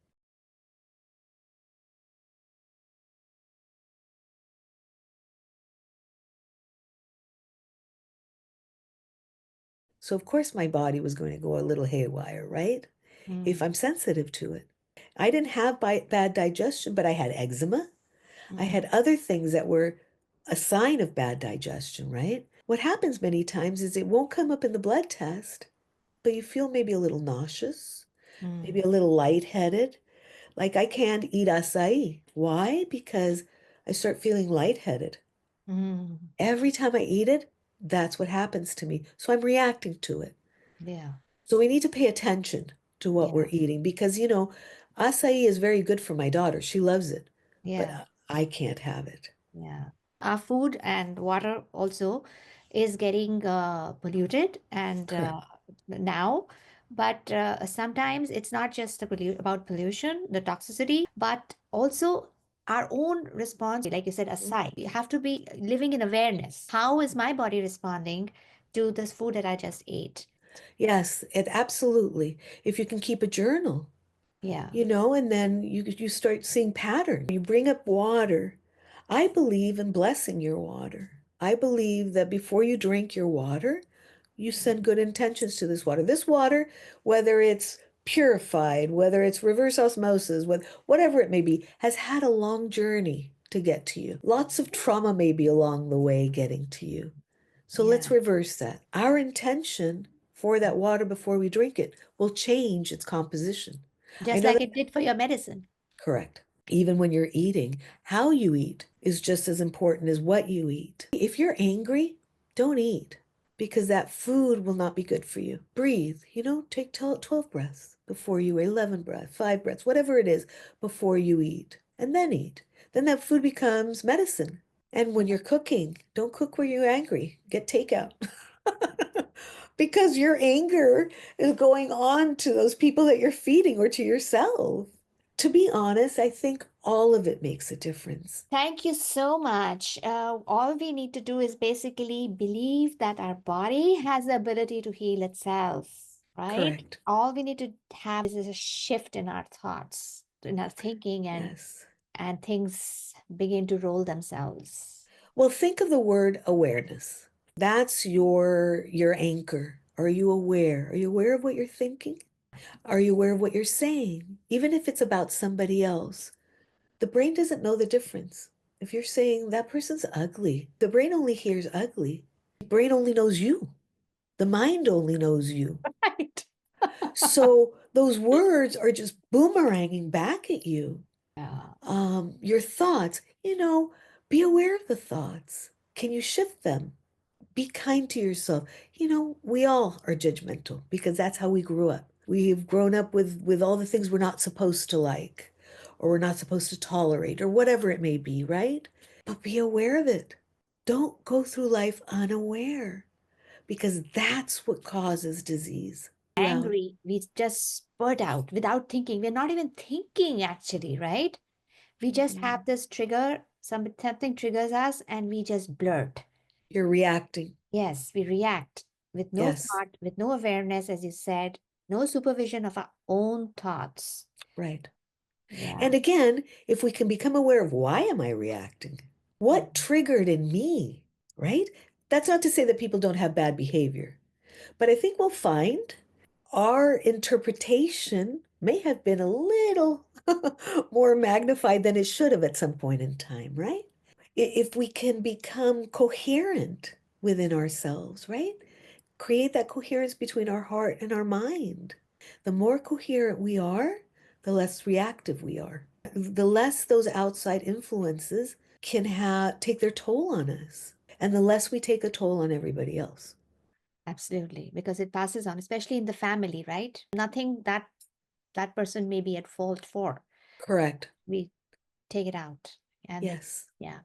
So of course my body was going to go a little haywire, right? If I'm sensitive to it. I didn't have bad digestion, but I had eczema. I had other things that were a sign of bad digestion, right? What happens many times is it won't come up in the blood test, but you feel maybe a little nauseous, maybe a little lightheaded. Like I can't eat acai. Why? Because I start feeling lightheaded. Mm. Every time I eat it, that's what happens to me. So I'm reacting to it. Yeah. So we need to pay attention to what Yeah. we're eating because, Acai is very good for my daughter. She loves it, but Yeah. I can't have it. Yeah. Our food and water also is getting polluted and Correct. now, but sometimes it's not just about pollution, the toxicity, but also our own response. Like you said, aside, you have to be living in awareness. How is my body responding to this food that I just ate? Yes, it absolutely. If you can keep a journal, Yeah. and then you start seeing patterns. You bring up water. I believe in blessing your water. I believe that before you drink your water, you send good intentions to this water. This water, whether it's purified, whether it's reverse osmosis, whatever it may be, has had a long journey to get to you. Lots of trauma may be along the way getting to you. So let's Yeah. reverse that. Our intention for that water before we drink it will change its composition. I Just know like that. it did for your medicine. Correct. Even when you're eating, how you eat is just as important as what you eat. If you're angry, don't eat because that food will not be good for you. Breathe, take 12 breaths before you eat, 11 breaths, 5 breaths, whatever it is before you eat, and then eat. Then that food becomes medicine. And when you're cooking, don't cook where you're angry. Get takeout. Because your anger is going on to those people that you're feeding or to yourself. To be honest, I think all of it makes a difference. Thank you so much. All we need to do is basically believe that our body has the ability to heal itself, right? Correct. All we need to have is a shift in our thoughts, in our thinking, Yes. and things begin to roll themselves. Well, think of the word awareness. That's your anchor. Are you aware? Are you aware of what you're thinking? Are you aware of what you're saying? Even if it's about somebody else, the brain doesn't know the difference. If you're saying that person's ugly, the brain only hears ugly. The brain only knows you. The mind only knows you. Right. So those words are just boomeranging back at you. Yeah. Your thoughts, be aware of the thoughts. Can you shift them? Be kind to yourself. We all are judgmental because that's how we grew up. We've grown up with all the things we're not supposed to like, or we're not supposed to tolerate, or whatever it may be, right? But be aware of it. Don't go through life unaware because that's what causes disease. You out. Angry, we just spurt out without thinking. We're not even thinking, actually, right? We just Mhm. have this trigger, something triggers us, and we just blurt. You're reacting. Yes, we react with no Yes, thought, with no awareness, as you said, no supervision of our own thoughts. right. Yeah. And again, if we can become aware of why am I reacting? What Mhm. triggered in me, right? That's not to say that people don't have bad behavior, but I think we'll find our interpretation may have been a little more magnified than it should have at some point in time, right? If we can become coherent within ourselves, right? Create that coherence between our heart and our mind. The more coherent we are, the less reactive we are. The less those outside influences can take their toll on us, and the less we take a toll on everybody else. Absolutely, because it passes on, especially in the family, right? Nothing that that person may be at fault for. Correct. We take it out. And it, Yes. yeah,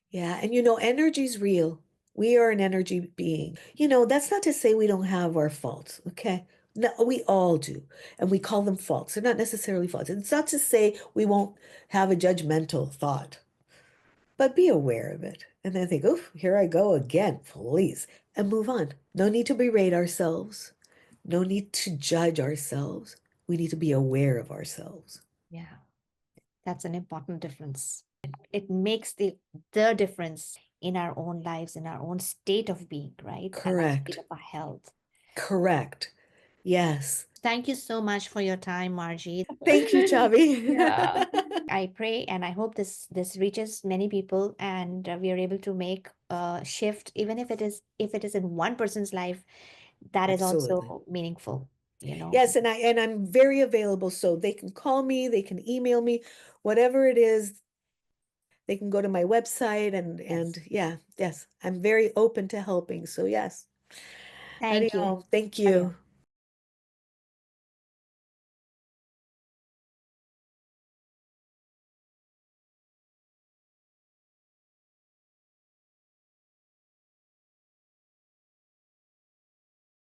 Yeah. And energy's real. We are an energy being. That's not to say we don't have our faults, okay? No, we all do. And we call them faults. They're not necessarily faults. It's not to say we won't have a judgmental thought, but be aware of it. And then think, oh, here I go again, please, and move on. No need to berate ourselves. No need to judge ourselves. We need to be aware of ourselves. yeah, that's an important difference. It makes the difference in our own lives, in our own state of being, right? And our state Correct. of our health. Correct. Yes. Thank you so much for your time, Margie. Thank you, Yeah. Chavi. I pray and I hope this reaches many people and we are able to make a shift, even if it is in one person's life, that is Absolutely. also meaningful, you know. Yes, and I'm very available, so they can call me, they can email me, whatever it is, they can go to my website and Yes. yeah, yes, I'm very open to helping. So yes. Thank you. Anyhow, thank Adios. you.